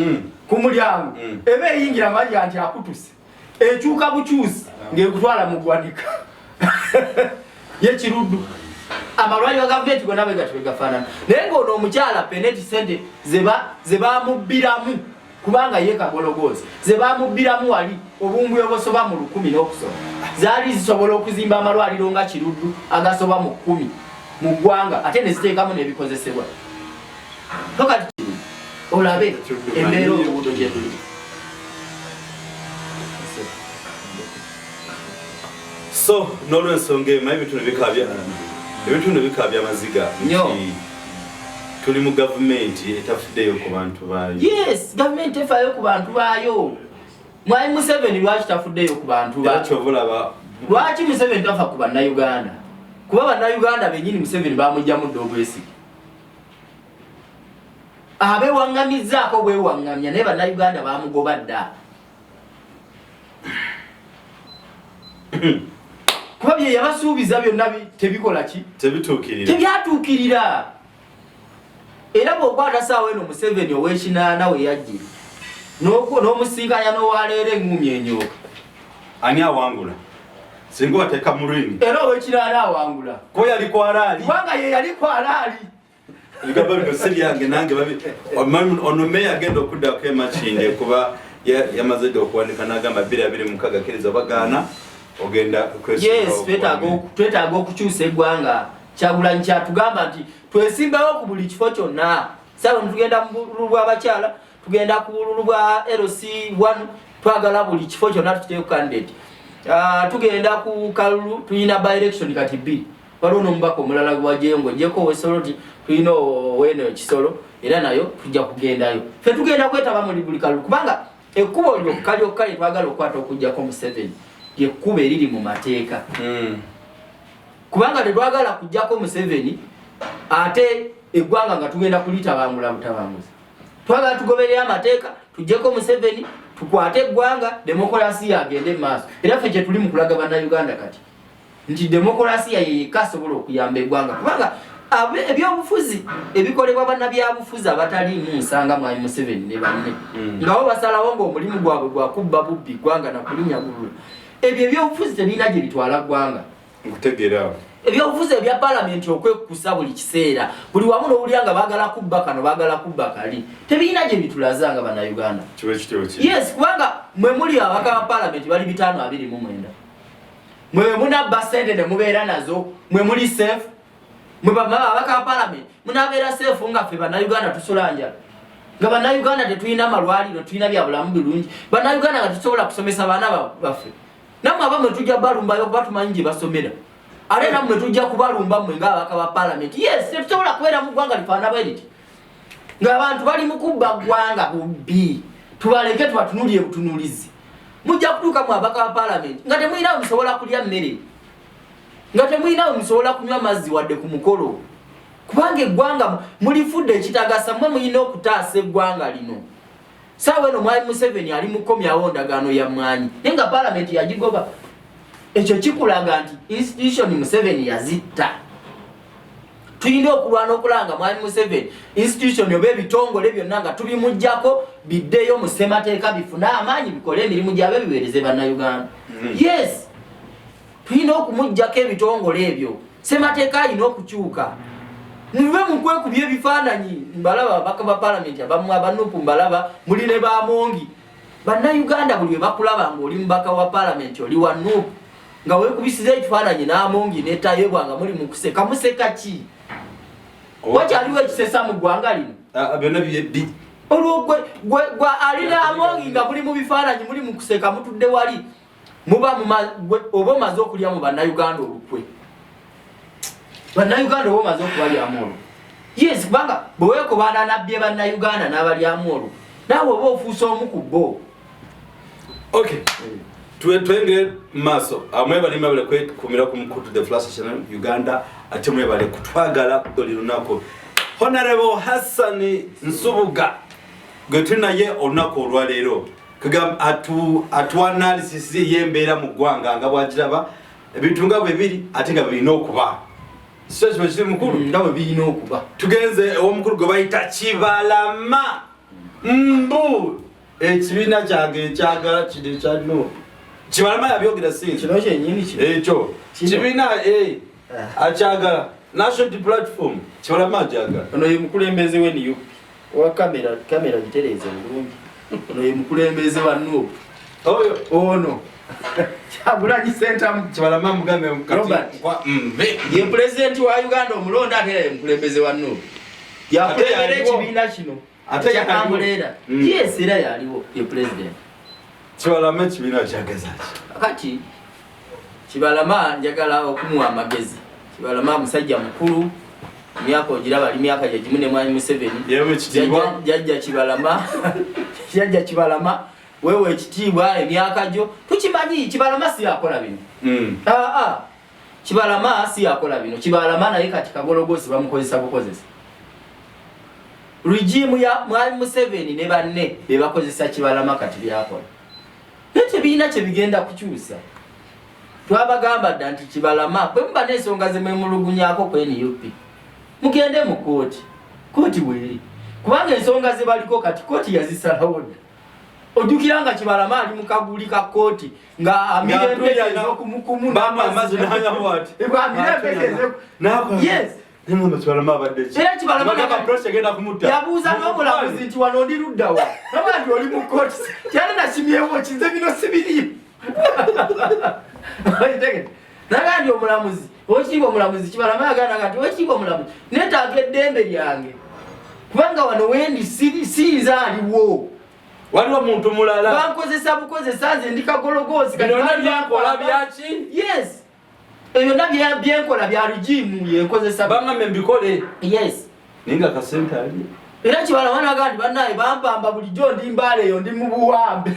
ku mulyango eba eyingira manya nti akutuse ekyuka bukyusi ng'ekutwala mu ggwanika ye Kiruddu. Amalwaliro ga gavumenti gonna bwe gati bwe gafaanana. Naye ng'ono omukyala peneti ssente ze baamubbiramu kubanga ye kagologoozi ze baamubbiramu wali obumbi obusoba mu 10 n'okusoba zaali zisobola okuzimba amalwaliro nga Kiruddu agasoba mu 10 mu ggwanga ate ne ziteekamu n'ebikozesebwa. Tokati olabe embeera oluguudo gye tuli. So n'olw'ensonga ema ebitundu bikabya maziga tuli mu gavumenti etafuddeyo ku bantu baayo. Yes, gavumenti efaayo ku bantu baayo. Mwami Museveni lwaki tafuddeyo ku bantu baayo? Lwaki Museveni tafa ku Bannayuganda? Kuba Bannayuganda bennyini Museveni baamugyamu dde obwesige. Abeewaŋŋamizzaako bwewaŋŋamya naye Bannayuganda baamugoba dda. Kuba bye yabasuubiza byonna tebikola ki? Tebituukirira. Tebyatuukirira. era bw'okwata saawa eno Museveni ow'ekinaana we yajje n'omusinkanya n'owaleera engumi enyooka ani awangula singa wateeka mu ringi era ow'ekinaana awangula ko yali kwalaali kubanga ye yali kwalaali ligamba bino si byange nange ono meya agenda okuddako emakinge kuba yamaze dde okuwanika n'agamba 2026 Kirizza bagaana ogenda twetaaga okukyusa eggwanga Kyagulanyi kyatugamba nti twesimbawo ku buli kifo kyonna saawe tugenda mu bululu bw'abakyala tugenda ku bululu bwa LC1 twagala buli kifo kyonna tukiteeku candidate tugenda ku Kalulu tulina by election kati 2 waliwo n'omubaka omulala gwajengo jeko wesoloti tulina owene Kisolo era nayo tujja kugendayo ffe tugenda kwetaba muri buli Kalulu kubanga ekkubo lyokka twagala okwata okujjako Museveni lyekkubo eriri mu mateeka kubanga tetwagala kujjako Museveni ate eggwanga nga tugenda kulitabangula butabanguzi twagala tugoberera amateeka tujjeko Museveni tukwate eggwanga demokrasiya agende maaso era ffe kye tuli mu kulaga bannayuganda kati nti demokrasiya yeyeka asobola okuyamba eggwanga kubanga ebyobufuzi ebikolebwa bannabyabufuzi abataliimu nsanga Mwami Museveni ne banne nga bo basalawo ng'omulimu gwabwe gwakubba bubbi ggwanga nakulinya bulula ebyo ebyobufuzi tebirina gye bitwala ggwanga nkutegeera ebyobufuzi ebya palamenti okwekusa buli kiseera buli wamu n'owulira nga baagala kubba kano baagala kubba kali tebirina gye bitulaza nga bannayuganda yes kubanga mwe muli abaka ba palamenti bali 529 mwe munabba ssente ne mubeera nazo mwe muli safe mwe abaka ba palamenti munabeera safe nga ffe bannayuganda tusolanja nga bannayuganda tetulina malwaliro tulina bya bulamu birungi bannayuganda nga tusobola kusomesa baana baffe namwe abamwe tujja balumbayo kuba tumanyi gye basomera ate namwe tujja kubalumba mmwe ng'abaka ba palamenti yes tetusobola kubeera mu ggwanga lifaana bweriti ng'abantu bali mu kubba ggwanga bubbi tubaleke tubatunuulire butunuulizi mujja kutuuka mu abaka ba palamenti nga temulinawe musobola kulya mmere nga temulinawe musobola kunywa mazzi wadde ku mukolo kubanga eggwanga mulifudde ekitagasa mmwe muyina okutaasa eggwanga lino saawa eno Mwami Museveni ali mukomyawo ndagaano ya mwanyi naye nga palamenti yagigoba ekyo kikulaga nti institution Museveni yazitta tulina okulwana okulanga Mwami Museveni institution oba ebitongole byonna nga tubimujjako biddeyo mu ssemateeka bifune amaanyi bikole emirimu gyabe biweereze bannayuganda yes tulina okumujjako ebitongole ebyo ssemateeka alina okukyuka muve mukwekubya ebifaananyi mbalaba abaka ba palamenti abamu abanupu mbalaba muli ne bamongi bannayuganda buli we bakulaba ng'oli mubaka wa palamenti oli wa nupu nga weekubisiza ekifaananyi n'amongi netayebwa nga muli mu kuseka museka ki wakyaliwo ekisesa mu ggwanga lino byonna byebbi olwo gwe alina amongi nga muli mu bifaananyi muli mu kuseka mutudde wali muba oba omaze okulya mu bannayuganda olukwe bannayuganda oba omaze okubalyamu olwo yes kubanga bwe weekobaana nabbye bannayuganda n'abalyamu olwo naawe oba ofuusa omu ku bo okay twengere maaso amwebale mabale kwekumira ku Mukutu the Flash Channel Uganda ate mwebale kutwagala buli lunaku Honorable Hassan Nsubuga gwe tunaye olunaku olwaleero kugamba atu analysis y'embeera mu ggwanga nga bwagiraba ebintu nga bwe biri ate nga birina okuba sio kiri mukulu nga bwe birina okuba tugenze ow'omukulu gwe bayita Kibalama mbu ekibiina kyange ekyagala kiri kya NUP Kibalama yabyogera sinzi kino kyennyini kino ekyo kibiina akyagala national platform Kibalama akyagala ono ye mukulembeze we NUP wa kamera gitereeze bulungi ono ye mukulembeze wa NUP oyo ono Kyagulanyi Center Kibalama mugambe ye president wa Uganda omulonda ate ye mukulembeze wa NUP yakulembera ekibiina kino ate yakamulera yes era yaliwo ye president Kibalama ekibiina kyageza kati Kibalama njagala okumuwa amagezi Kibalama musajja mukulu myaka ogiraba ali myaka gye gimu ne Mwami Museveni jajja Kibalama wewe ekitiibwa emyaka gyo tukimanyi Kibalama si yakola bino Kibalama si yakola bino Kibalama naye kati kagologosi bamukozesa bukozesa regime ya Mwami Museveni ne banne be bakozesa Kibalama kati byakola nete biina kye bigenda kukyusa twabagamba dda nti Kibalama bwe muba n'ensonga ze mwemulugunyaako ku NUP mugende mu kooti kooti bweri kubanga ensonga ze baliko kati kooti yazisalawo ojjukiranga Kibalama ali mu kaguli ka kooti nga amirembekezo okumukumu amazi n'ayawati yes era Kibalama yabuuza n'omulamuzi nti wano ndi luddawa naba nti oli mu kooti tyali nakimyewo kize bino sibiriyo naga ndi omulamuzi okiibwa omulamuzi Kibalama yagana kati okiibwa omulamuzi netaaga eddembe lyange kubanga wano wendi siyinza aliwo waliwo muntu mulala bankozesa bukozesa nze ndi kagologozi byonna byankola byaki yes byonna byenkola bya regimu yenkozesa bangambe mbikole yes ninga kasente ali era Kibalama naga nti bannaye bampamba bulijjo ndi mbaala eyo ndi mu buwambe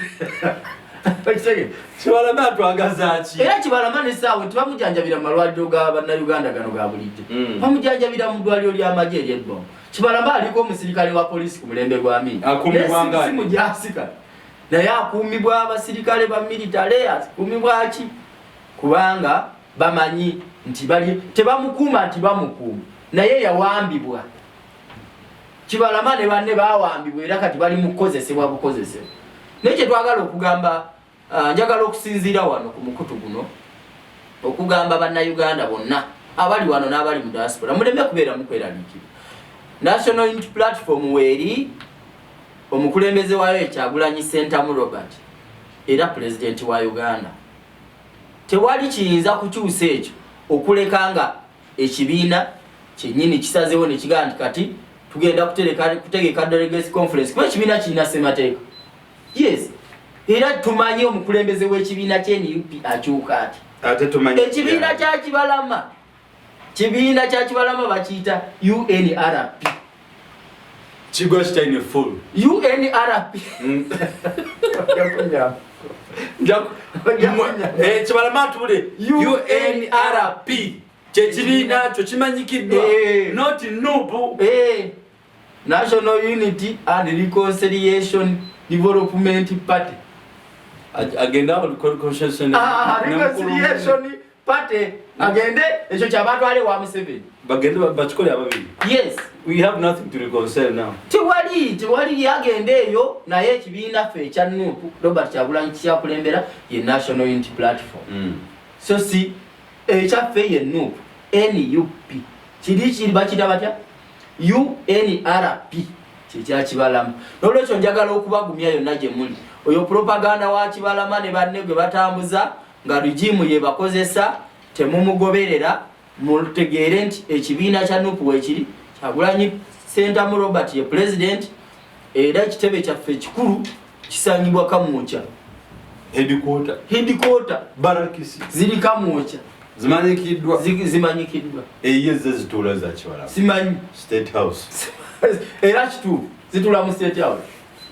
Kibalama atwagaza ki era Kibalama nesaawe tebamujanjabira mu malwaliro ga bannayuganda gano ga bulijjo bamujanjabira mu ddwaliro ly'amagye ery'ebbombo Kibalama aliko omusirikale wa polisi ku mulembe gwa Amini akuumibwanga mujasika naye akuumibwa abasirikale ba military akuumibwa ki kubanga bamanyi nti bali tebamukuuma nti bamukuuma naye yawambibwa Kibalama ne banne bawambibwa era kati bali mukozesebwa bukozesebwa nekye twagala okugamba njagala okusinziira wano ku mukutu guno okugamba bannayuganda bonna abali wano n'abali mu diaspora muleme kubeera mukweraliikirwa National Unity Platform weri omukulembeze wayo Kyagulanyi Ssentamu Robert era president wa Uganda tewali kiyinza kukyusa ekyo okulekanga ekibiina kyennyini kisazeewo ne kigaa nti kati tugenda kutegeka delegates conference kuba ekibiina kirina ssemateeka yes era tumanyi omukulembeze w'ekibiina ky'NUP akyuka ati ate tumanyi ekibiina kya Kibalama bakiyita UNRP kigwa kitayine full UNRP Kibalama tule UNRP kyekibiina kyo kimanyikiddwa not NUP National Unity and Reconciliation Development Party agenda reconciliation Party agende ekyo kyabatwale wa Museveni bagende bakikole ababiri yes we have nothing to reconcile now tewali yagende eyo naye ekibiina ffe ekya NUP Robert Kyagulanyi kyakulembera ye National Unity Platform so si ekyaffe ye NUP kiri bakita batya UNRP kyekya Kibalama n'olwekyo njagala okubagumya yonna gye muli oyo propaganda wa Kibalama ne banne gwe batambuza nga regimu ye bakozesa temumugoberera mutegeere nti ekibiina kya NUP wekiri Kyagulanyi Ssentamu Robert ye president era ekitebe kyaffe ekikulu kisangibwa Kamwokya headquarter barakisi ziri Kamwokya zimanyikiddwa eyeze zituula za Kibalama simanyi State House era kituufu zituula mu State House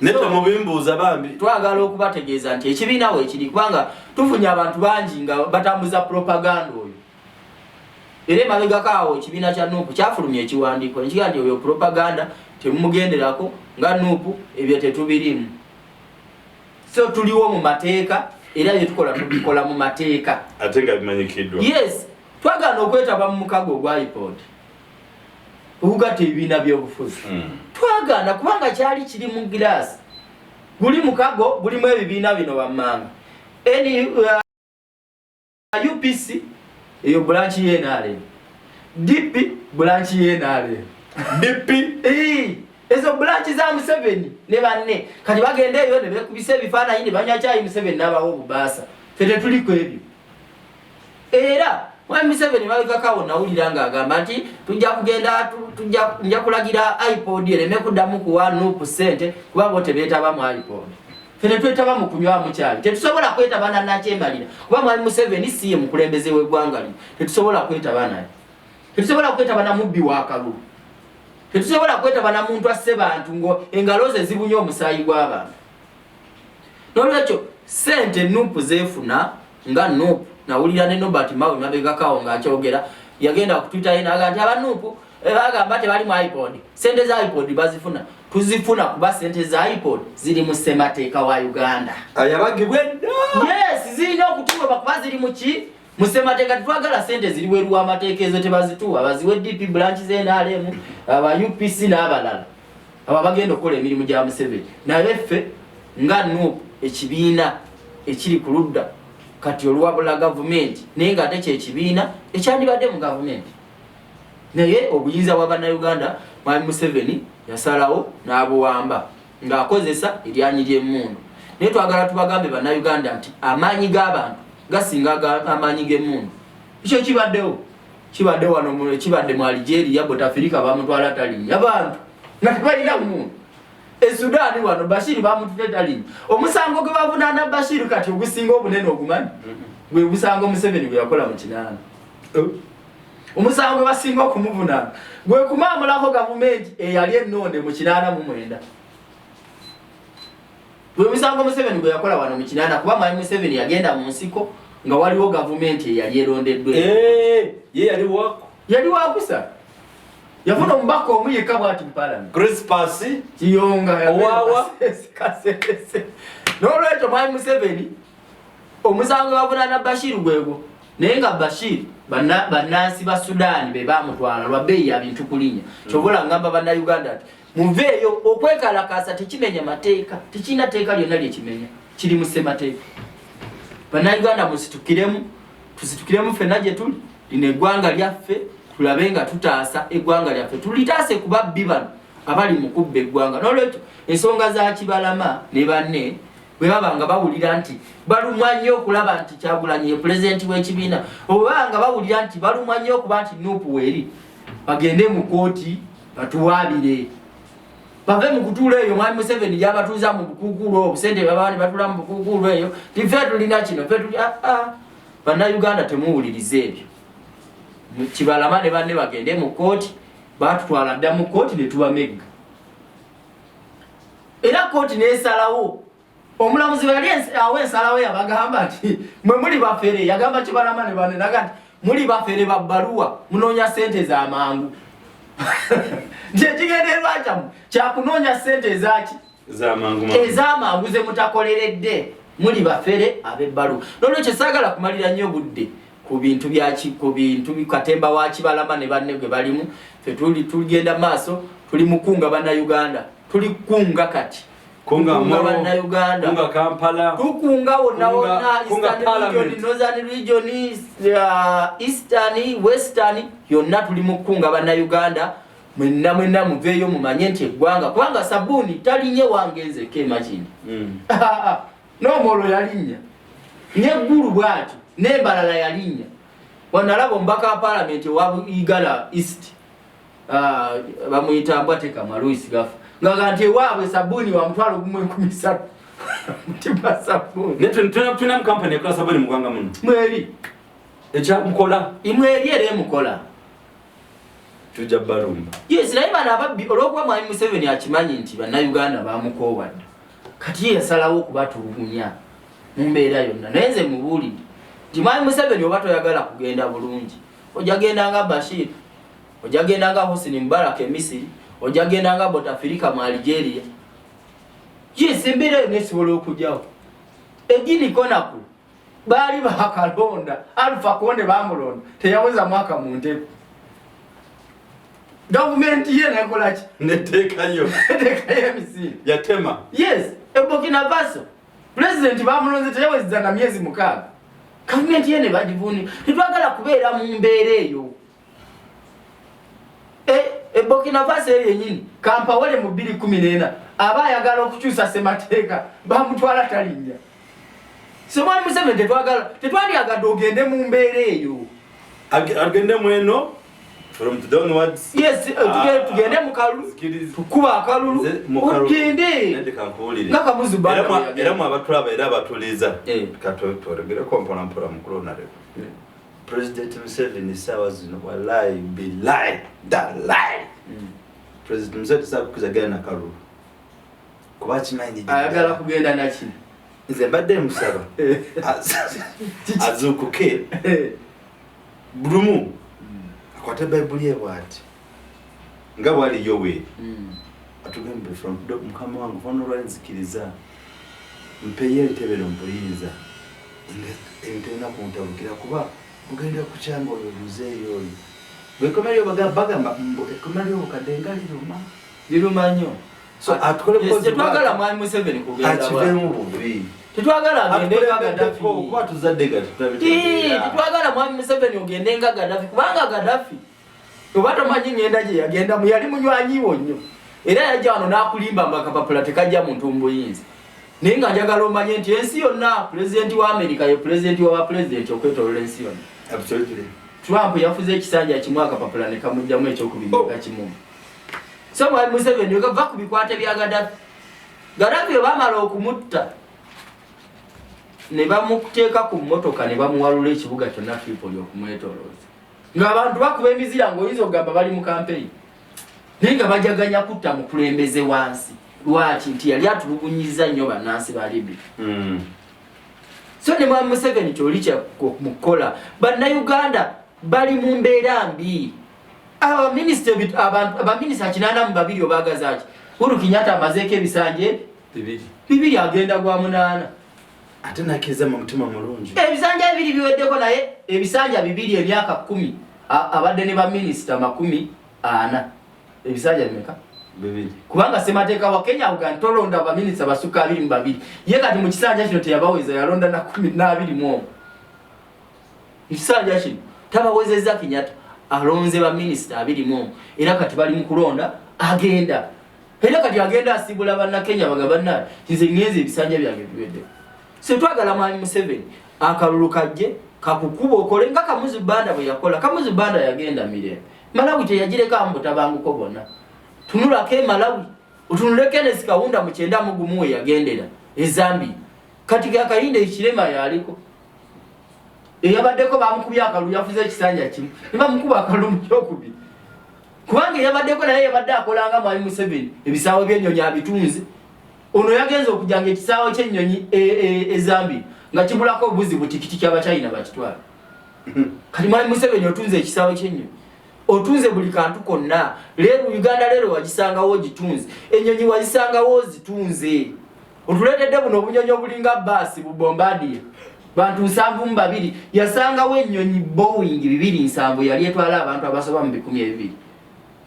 neto mubimbuuza bambi twagala okubategeeza nti ekibiina weekiri kubanga tufunye abantu bangi nga batambuza propaganda oyo era emabegakaawo ekibiina kya NUP kyafulumya ekiwandiiko nekigaa nti oyo propaganda temumugenderako nga NUP ebyo tetubirimu so tuliwo mu mateeka era byetukola tubikola mu mateeka ate nga bimanyikiddwa yes twagana okwetaba mu mukago ogwa iPod okugatta ebibiina by'obufuzi twagana kubanga kyali kiri mu giraasi guli mukago gulimu ebibiina bino bammanga UPC eyo branch y'NRM DP branch y'NRM DP ezo branch za Museveni ne banne kati bagende eyo ne bekubisa ebifaananyi ne banywa cyayi Museveni n'abawo obubaasa fete tuliko ebyo era Mwami Museveni babikakawo nawulira ng'agamba nti tujja kulagira iPod ereme kuddamu kuwa NUP ssente kuba bo tebeetaba mu iPod fene twetaba mu kunywa mu kyali tetusobola kwetaba na nakyemalira kuba Mwami Museveni si ye mukulembeze w'eggwanga lino tetusobola kwetaba naye tetusobola kwetaba na mubbi wa kalulu tetusobola kwetaba na muntu asse bantu ngo engalo ze zibunye omusaayi gw'abantu n'olwekyo ssente NUP zeefuna nga NUP nawulira ne Robert Mawe mabegakawo ng'akyogera yagenda ku Twitter n'aga nti aba NUP bagamba tebali mu iPod ssente za iPod bazifuna tuzifuna kuba ssente za iPod ziri mu ssemateeka wa Uganda ayabagibwe yes zirina okutuuba kuba ziri mu ki Musemateeka twagala sente ziri weru amateeka ezo tebazituwa baziwe DP branch z'NRM aba UPC n'abalala aba bagenda okukola emirimu gya Museveni naye ffe nga NUP ekibiina ekiri ku ludda kati oluwabula gavumenti naye nga ate kyekibiina ekyandibadde mu gavumenti naye obuyinza bwa bannayuganda Mwami Museveni yasalawo n'abuwamba ng'akozesa eryanyi ly'emmundu naye twagala tubagambe bannayuganda nti amaanyi g'abantu gasinga amaanyi g'emmundu ekyo kibaddewo wano kibadde mu Algeria Bouteflika bamutwala talinnya abantu nga tebalina mmundu Sudan wano Bashir bamutwala talinnya omusango gwe bavunaana Bashir kati ogusinga obunene ogumanyi gwe musango Museveni gwe yakola mu kinaana omusango gwe basinga okumuvunaana gwe kumaamulako gavumenti eyali ennonde mu 89 gwe musango Museveni gwe yakola wano mu kinaana kuba Mwami Museveni yagenda mu nsiko nga waliwo gavumenti eyali erondeddwe ye yali wakusa yafuna omubaka omu yekka bw'ati mu parliament Crispus Kiyonga owawa n'olwekyo Mwami Museveni omusango bavunaana Bashir gwegwo naye nga Bashir bannansi ba Sudan be bamutwala lwa bbeeyi ya bintu kulinya kyobola ngamba bannayuganda ati muveeyo okwekalakaasa tekimenya mateeka tekina teeka lyonna lyekimenya kiri mu ssemateeka bannayuganda tusitukiremu ffenna gye tuli lino eggwanga lyaffe tulabe nga tutaasa eggwanga lyaffe tulitaase ku babbi bano abali mu kubba eggwanga n'olwekyo ensonga za Kibalama ne banne bwe baba nga bawulira nti balumwa nnyo okulaba nti Kyagulanyi ye pulezidenti w'ekibiina oba nga bawulira nti balumwa nnyo okuba nti NUP weeri bagende mu kooti batuwaabire bave mu kutuula eyo Mwami Museveni gy'abatuuza mu bukuukulu obusente babani batula mu bukuukulu eyo tife tulina kino fe tuli bannayuganda temuwuliriza ebyo Kibalama ne banne bagende mu kooti batutwala dda mu kooti ne tubamegga era kooti n'esalawo omulamuzi bwe yali awo ensalawo yabagamba nti mwe muli bafere yagamba Kibalama ne banne naga nti muli bafere ba bbaluwa munoonya ssente z'amangu Ekigendererwa kyammwe kyakunoonya ssente ezaki ez'amangu ze mutakoleredde muli bafere ab'ebbaluwa n'olwekyo saagala kumalira nnyo budde ku bintu Katemba wa Kibalama ne banne gwe balimu ffe tugenda maaso tuli mukunga bannayuganda tuli kunga kati kunga bannayuganda kunga Kampala tukunga wonna Northern region Eastern Western yonna tuli mukunga bannayuganda mwenna muveeyo mumanye nti eggwanga kubanga Sabuni talinye wangenze kemagini n'omolo yalinnya n'eggulu bw'atyo n'embalala yalinnya wanalaba omubaka wa parliament owa Igala East bamuyita Mbwateka Maluisi gafa ngaga nti ewaabwe Sabuni wa mutwalo gumu 13 mutima Sabuni tuna mu company ekola Sabuni mu gwanga muno mweri ekyamukola imweri era emukola tujja balumba yes naye bano ababbi olw'okuba Mwami Museveni akimanyi nti bannayuganda bamukoowadde kati yasalawo okubatulugunya mu mbeera yonna naye nze mubuulidde nti Mwami Museveni oba toyagala kugenda bulungi ojja genda nga Bashir ojja genda nga Hosni Mubarak e Misiri ojja genda nga Bouteflika mu Algeria yes embeera yonna esobola okujjawo Egini Konaku baali bakalonda Alpha Konde bamulonda teyaweza mwaka mu nteko gavumenti ye nekola ki neteekayo emisiri yatema yes Burkina Faso president bamulonze teyaweza na myezi 6 gavumenti ye ne bagivuni tetwagala kubeera mu mbeera eyo Burkina Faso yennyini Kampawole mu 2014 aba ayagala okukyusa ssemateeka bamutwala talinnya Mwami Museveni tetwandyagadde ogende mu mbeera eyo agende mweno from the downwards yes tugende mu kalulu tukuba akalulu ogende ngaka Muzubanga era mu abatulaba era abatuliza katotogere kompona mpora mukulu nale President Museveni sawa zino wallahi billahi da lie President Museveni sawa kuzagana na kalulu kuba kimanyi ayagala kugenda naki nze mbadde musaba azukuke bulumu akwate Bible ye bwati nga bwali yowe atugembe from mukama wangu fono lwanzikiriza mpeye litebero mpuyinza intena kuntabukira kuba ugenda kukyanga oluze eyo bekomeryo bagamba ekomeryo kadenga liruma nnyo so atukole pozi twagala mwami Museveni kugenda akivemu bubi tetwagala agende nga Gaddafi kwa tuzadde tetwagala mwami Museveni ogende nga Gaddafi kubanga Gaddafi obatamanyi ngenda gye yagenda mu yali munywanyiwo nnyo era yajja wano n'akulimba mbakapapula tekajja muntu mbuyinzi naye nga njagala omanye nti ensi yonna pulezidenti wa Amerika ye pulezidenti wa bapulezidenti okwetolola ensi yonna. Absolutely. Trump yafuze ekisanja kimu akapapula ne kamujjamu ekyokubiri kakimu. So mwami Museveni yagava ku bikwate bya Gaddafi. Gaddafi bamala okumutta ne bamuteeka ku mmotoka ne bamuwalula ekibuga kyonna Tripoli okumwetolooza. Ng'abantu bakuba emizira ng'oyinza okugamba bali mu campaign. Naye nga bajaganya kutta mukulembeze wansi. Lwaki nti yali atulugunyiza nnyo bannansi ba Libya. So ne mwami Museveni kyoli kya mukola bannayuganda bali mu mbeera mbi. Abaminisita kinana mu babiri obagazaaki Uhuru Kenyatta amazeeko ebisanje bibiri agenda gwa munaana ate nakiriza mu mutima mulungi ebisanja ebiri biweddeko naye ebisanja bibiri emyaka 10 abadde ne baminisita 40 ebisanja bimeka bibiri kubanga semateeka wa Kenya uganda tolonda abaminisita basukka 22 ye kati mu kisanja kino teyabaweza yalonda na 12 ekisanja kino tabawezezza Kenyatta alonze baminisita 20 era kati bali mu kulonda agenda era kati agenda asibula banna Kenya bagabana kize ngeze ebisanja byange biwedde se twagala mwami Museveni akalulu kajje kakukuba okole nga Kamuzu Banda bwe yakola Kamuzu Banda yagenda mirembe Malawi teyagireka mbutabanguko bonna tunula ke Malawi utunule Kenneth Kaunda mu 9 yagendera ezambi kati ga Kayinde ekirema yaliko yabaddeko bamukubya akalu yafuze ekisanja kimu niba mukuba akalu mu kyokubi kubanga yabaddeko naye yabadde akolanga mwami Museveni ebisawo by'ennyonyi abitunze ono yagenze okujanga ekisawo ky'ennyonyi ezambi nga kibulako obuzi butikiti ky'Abachina bakitwala kati mwami Museveni otunze ekisawo ky'ennyonyi otunze buli kantu konna lero Uganda lero wagisangawo gitunze ennyonyi wazisangawo zitunze otuletedde buno obunyonyi obulinga basi bubombardier bantu 72 yasangawo ennyonyi Boeing 207 yali etwala abantu abasoba mu 12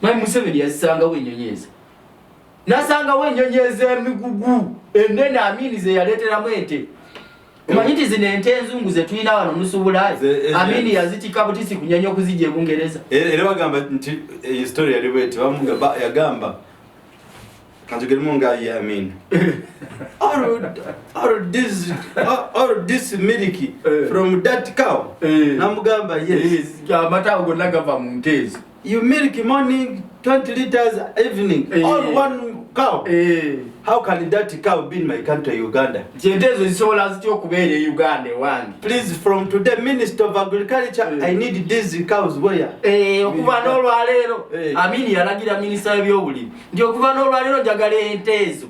mwami Museveni yazisangawo ennyonyi ezo nasangawo ennyonyi ez'emigugu enene Amini ze yaleeteramu ente omanyi nti zino ente enzungu ze tulina wano Nsubuga Amini yazitika butisi kunyonyi okuzijja e Bungereza era bagamba nti history yali bweti yagamba kanjogerimu nga ye Amini all this milk from that cow namugamba yes amata gonna gava mu nte ezo you milk morning 20 liters evening all one cow how can that cow be in my country Uganda jentezo zisobola zityo okubeera Uganda wange please from today Minister of Agriculture I need these cows where okuva n'olwaleero Amini yalagira minisita w'ebyobulimi nti okuva n'olwaleero njagala ente ezo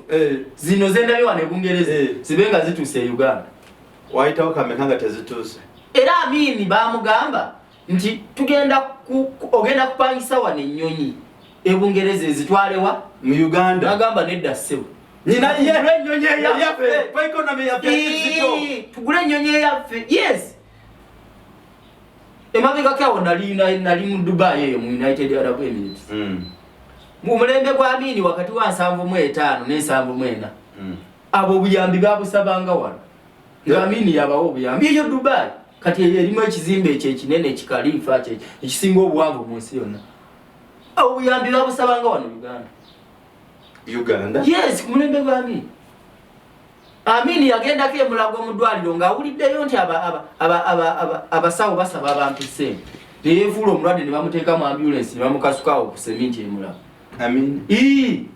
zino zendabye wano e Bungereza zibenga zituuse e Uganda wayitawo kamekanga tezituuse era Amini bamugamba nti ogenda kupangisa wano ennyonyi e Bungereza ezitwalewa mu Uganda agamba nedda ssebo nina ye ennyonyi eyaffe kwa economy yaffe tugule ennyonyi eyaffe yes emabega kawo nali mu Dubai eyo mu United Arab Emirates mu mulembe gwa Amini wakati wa 75 ne 74 abo obuyambi babusabanga wano nga Amini yabawo obuyambi eyo Dubai kati erimu ekizimbe ekyo ekinene ekikalifa ekisinga obuwanvu mu nsi yonna obuyambi babusabanga wano Uganda yes ku mulembe gwa Amini yagendako emulago Mudwaliro ng'awuliddeyo nti abasawo basaba abantu ssente neyefuula omulwadde ne bamuteeka mu ambulance ne bamukasukawo ku seminti emulago Amini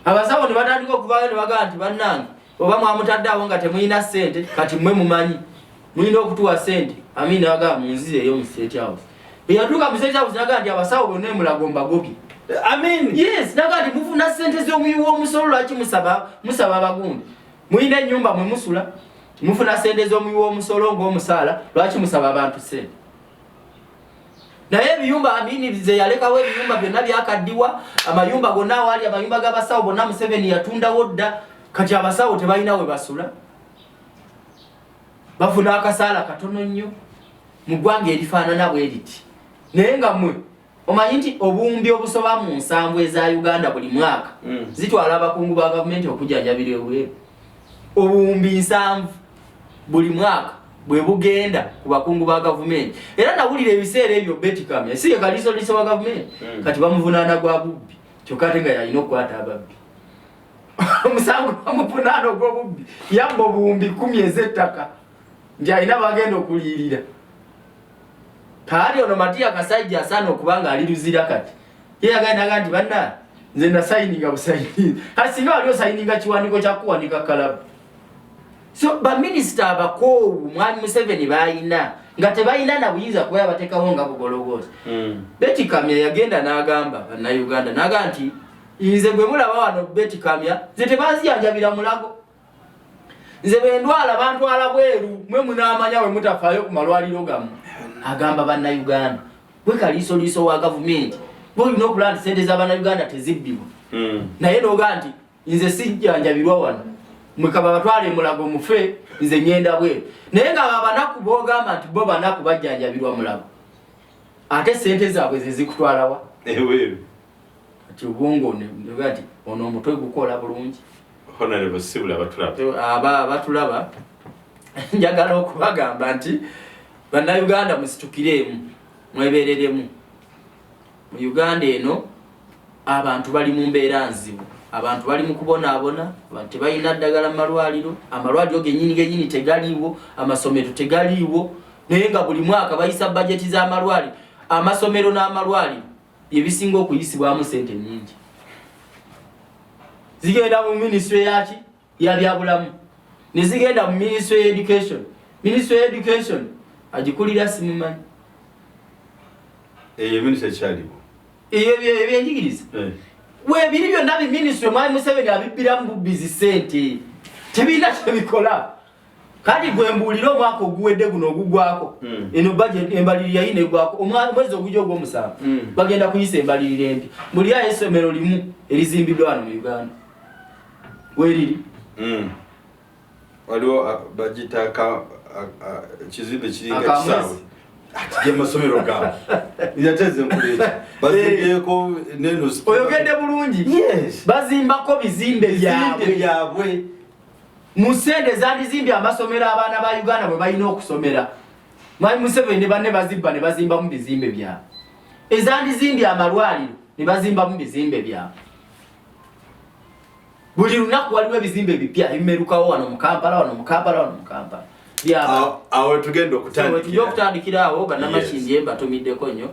abasawo ne batandika okuvaayo ne bagamba nti bannange oba mwamutaddeawo nga temulina ssente kati mmwe mumanyi mulina okutuwa ssente Amini agamba munzireyo mu State House eyatuuka mu State House naga nti abasawo bonna emulago mbagobye Amini yes naga nti mufuna ssente z'omuyi w'omusolo lwaki musaba abagundi mulina ennyumba mwe musula mufuna ssente z'omuyi w'omusolo ng'omusaala lwaki musaba abantu ssente naye ebiyumba Amini ze yalekawo ebiyumba byonna byakaddiwa amayumba gonna awaali amayumba g'abasawo bonna Museveni yatundawo dda kati abasawo tebalina we basula bafuna akasaala katono nnyo mu ggwanga erifaanana bwe riti naye nga mmwe omanyi nti obuwumbi obusoba mu nsanvu eza Uganda buli mwaka zitwala abakungu ba gavumenti okujjanjabira ebweru obuwumbi nsanvu buli mwaka bwe bugenda ku bakungu ba gavumenti era nawulira ebiseera ebyo Betikamya si ye kaliso wa gavumenti kati bamuvunaana gwa bubbi kyokka ate nga yalina okukwata ababbi omusango bamuvunaana ogw'obubbi yamba obuwumbi 10 ez'ettaka nti alina bagenda okuliyirira kaali ono Matiya Kasajja asaana okubanga ali luzira kati ye yagenda nti banna nze nasayininga busayini asinga wali osayininga kiwandiiko kya kuwanika kalabu so baminisita abakoowu mwami Museveni bayina nga tebayina na buyinza kuba yabateekawo nga bugologooza Betikamya yagenda n'agamba bannayuganda n'agamba nti nze bwe mulaba wano Betikamya nze tebanzijanjabira mulago nze bendwala bantwala bweru mwe munaamanya we mutafaayo ku malwaliro gammwe agamba bannayuganda bwe kaliisoliiso wa gavumenti bwolina okulaba nti sente z'abannayuganda tezibbibwa naye n'ogaa nti nze sijjanjabirwa wano mwekaba batwala emulago mufe nze ngenda bweru naye nga babanaku boogamba nti bo banaku bajjanjabirwa mulago ate sente zaabwe ze zikutwalawa eweeru kati obwongo nega nti ono omutwe gukola bulungi honorable sibula batulaba batulaba njagala okubagamba nti bannayuganda musitukiremu mwebereremu mu Uganda eno abantu bali mu mbeera nzibu abantu bali mu kubonaabona abantu tebalina ddagala mu malwaliro amalwaliro gennyini tegaliiwo amasomero tegaliiwo naye nga buli mwaka bayisa bajeti z'amalwaliro amasomero n'amalwaliro ebisinga okuyisibwamu sente nnyingi zigenda mu ministry yaki ya byabulamu ne zigenda mu ministry ya education agikulira simumanyi ministry kyaliwo ebyenjigiriza webiri byonna biministry mwami Museveni abibbiramu bubbizi sente tebirina kyebikola kati gwe mbuulira omwaka oguwedde guno ogugwako eno budget embalirira yine gwako omwezi ogujja ogw'omusanvu bagenda kuyisa embalirira empi buli ayo essomero limu erizimbiddwa wano mu Uganda weriri waliwo bagitaka kizimbe kiringa kisaawe ati amasomero gaabo yateze nkuleeki bazimbyeko neno oyogedde bulungi yes bazimbako bizimbe byabwe mu sente zandizimbye amasomero abaana ba Uganda bwe balina okusomera mwami Museveni ne banne bazibba ne bazimbamu bizimbe byabwe ezandizimbye amalwaliro ne bazimbamu bizimbe byabwe buli lunaku waliwo ebizimbe bipya ebimerukawo wano mu Kampala awo tugenda okutandikira awo bannamashindye mbatumiddeko nnyo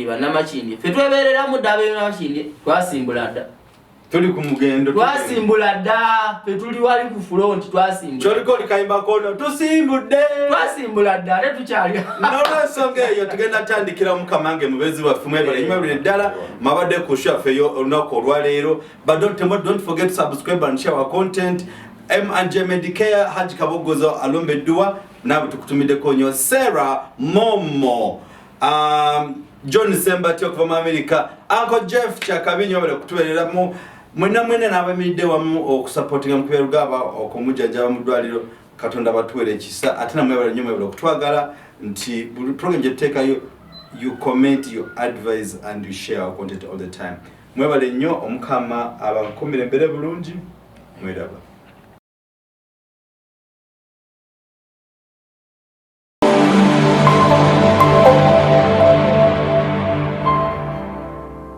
bannamashindye ffe twebereramu dda ab'ennamashindye twasimbula dda tuli ku mugendo twasimbula dda ffe tuli wali ku front twasimbula kyoliko likayimba kono tusimbudde twasimbula dda ate tukyali n'olwensonga eyo tugenda tandikira mu kamange mubezi waffe mwebale ddala mabadde ku show yaffe olunaku olwaleero but don't forget to subscribe and share our content M&J Medicare Haji Kabogozo alombeddwa nabo tukutumiddeko nnyo Sarah Momo John Sembati okuva mu America Uncle Jeff Kyakabinyo bale kutubereramu mwena n'abamiridde wamu okusupportinga mu kubeera gaba okumujjajjaba mu ddwaliro Katonda batuwere ekisa ate namwe bale nnyo mwebale okutwagala nti buli program gye tuteekayo you comment, you advise and you share our content all the time mwebale nnyo omukama abakomere mbere bulungi mweraba